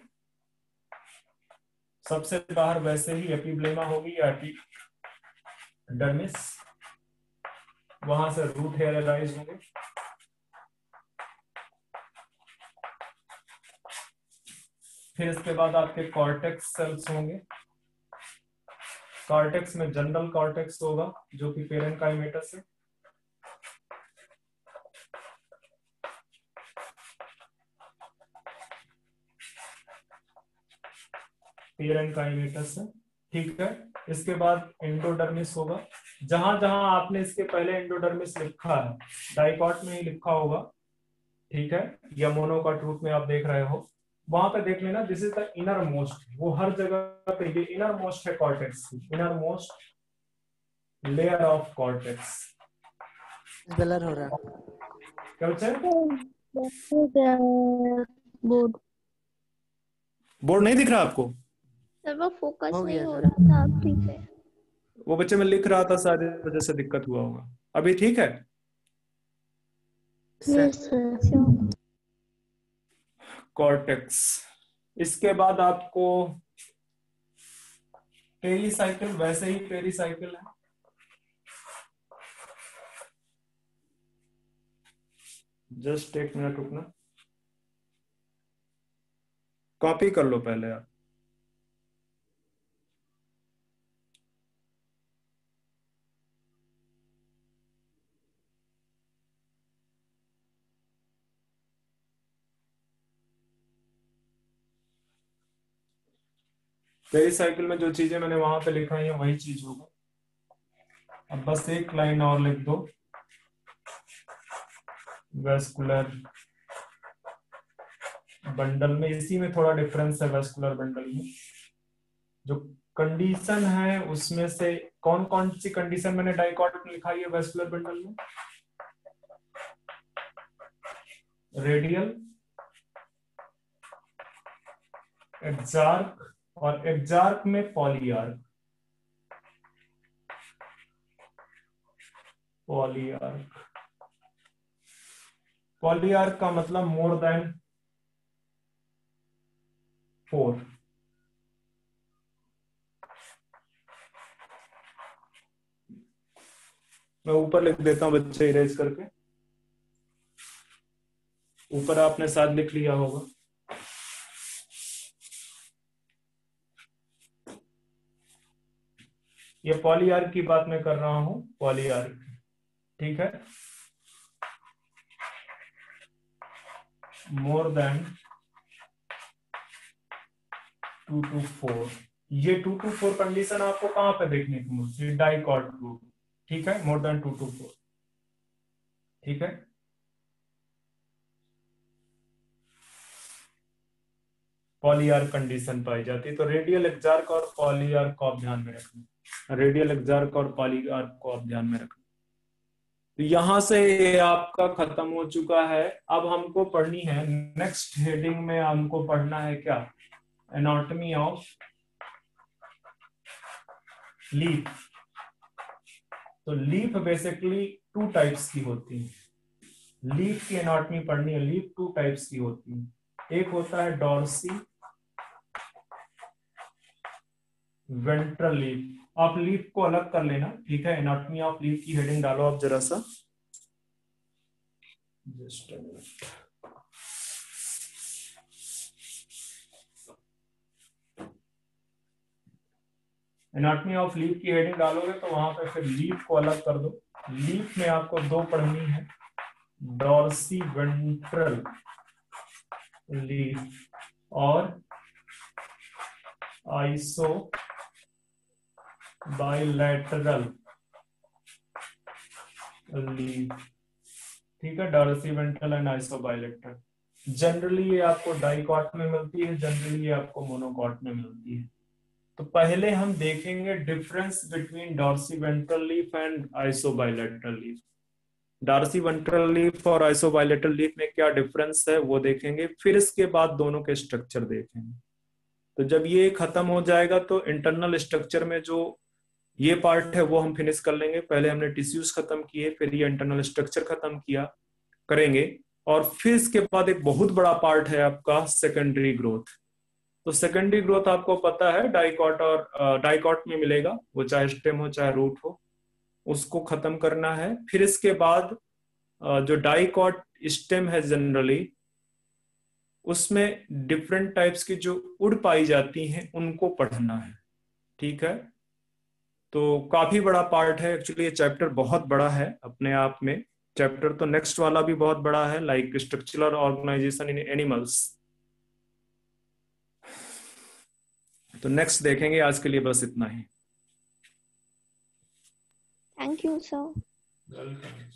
सबसे बाहर वैसे ही एपिब्लेमा होगी या एपिडर्मिस, वहां से रूट हेयर अराइज होंगे। फिर इसके बाद आपके कॉर्टेक्स सेल्स होंगे। कॉर्टेक्स में जनरल कॉर्टेक्स होगा जो कि पेरेन्काइमेटस है। पेरेन्काइमेटस है। ठीक है, इसके बाद एंडोडर्मिस होगा। जहां जहां आपने इसके पहले एंडोडर्मिस लिखा है डाइकॉट में ही लिखा होगा। ठीक है, या मोनोकॉट रूट में आप देख रहे हो, वहां पे देख लेना this is the inner most. वो हर जगह पे ये इनर मोस्ट है कॉर्टेक्स की, inner most layer of cortex. Blur हो रहा है। क्या बच्चे? बोर्ड बोर्ड नहीं दिख रहा आपको? सर वो फोकस हो नहीं गया हो सर। रहा था, अब ठीक है। वो बच्चे मैं लिख रहा था, शायद इस वजह से दिक्कत हुआ होगा। अभी ठीक है? Yes sir. कॉर्टेक्स। इसके बाद आपको पेरिसाइकिल, वैसे ही पेरिसाइकिल है। जस्ट एक मिनट रुकना, कॉपी कर लो पहले आप। पेरिसाइकिल में जो चीजें मैंने वहां पे लिखा है वही चीज होगा। अब बस एक लाइन और लिख दो, वेस्कुलर बंडल में। इसी में थोड़ा डिफरेंस है वेस्कुलर बंडल में। जो कंडीशन है उसमें से कौन कौन सी कंडीशन मैंने डाइकॉट में लिखाई है वेस्कुलर बंडल में? रेडियल, एक्सार्क और एक्सार्क में पॉलीआर्क। पॉलीआर्क, पॉलीआर्क का मतलब मोर देन 4। मैं ऊपर लिख देता हूं बच्चे, इरेज करके। ऊपर आपने शायद लिख लिया होगा। ये पॉलीआर्क की बात मैं कर रहा हूं, पॉलीआर्क। ठीक है, मोर देन 2 to 4। ये 2 to 4 कंडीशन आपको कहां पे देखने को मिलती है? Dicot group. ठीक है, मोर देन 2 to 4। ठीक है, पॉलीआर्क कंडीशन पाई जाती है। तो रेडियल एक्जार्क और पॉलीआर्क को आप ध्यान में रखना, रेडियल एक्जार्क और पॉलीआर्क को आप ध्यान में रखना। तो यहां से ये आपका खत्म हो चुका है। अब हमको पढ़नी है नेक्स्ट हेडिंग में, हमको पढ़ना है क्या, एनाटॉमी ऑफ लीफ। तो लीफ बेसिकली 2 टाइप्स की होती है। लीफ की एनाटॉमी पढ़नी है। लीफ 2 टाइप्स की होती है। एक होता है डॉर्सी वेंट्रल लीफ। आप लीफ को अलग कर लेना, ठीक है। एनाटॉमी ऑफ लीफ की हेडिंग डालो आप जरा सा, just a minute. Anatomy of leaf की हेडिंग डालोगे तो वहां पे फिर लीफ को अलग कर दो। लीफ में आपको 2 पढ़नी है, डॉर्सी वेंट्रल लीफ और आइसो बाइलैटरल लीफ, ठीक है। Dorsiventral and isobilateral. Generally ये आपको डाइकॉट में मिलती है, जनरली ये आपको मोनोकॉट में मिलती है। तो पहले हम देखेंगे difference between dorsiventral leaf and isobilateral leaf. Dorsiventral leaf और आइसो बाइलैटरल लीफ में क्या डिफरेंस है वो देखेंगे, फिर इसके बाद दोनों के स्ट्रक्चर देखेंगे। तो जब ये खत्म हो जाएगा तो इंटरनल स्ट्रक्चर में जो ये पार्ट है वो हम फिनिश कर लेंगे। पहले हमने टिश्यूज खत्म किए, फिर ये इंटरनल स्ट्रक्चर खत्म किया करेंगे, और फिर इसके बाद एक बहुत बड़ा पार्ट है आपका सेकेंडरी ग्रोथ। तो सेकेंडरी ग्रोथ आपको पता है डाइकॉट और डाइकॉट में मिलेगा, वो चाहे स्टेम हो चाहे रूट हो, उसको खत्म करना है। फिर इसके बाद जो डाइकॉट स्टेम है जनरली उसमें डिफरेंट टाइप्स की जो उड़ पाई जाती हैं उनको पढ़ना है, ठीक है। तो काफी बड़ा पार्ट है एक्चुअली, ये चैप्टर बहुत बड़ा है अपने आप में। चैप्टर तो नेक्स्ट वाला भी बहुत बड़ा है, like structural organisation in animals. तो नेक्स्ट देखेंगे, आज के लिए बस इतना ही। Thank you sir. वेलकम।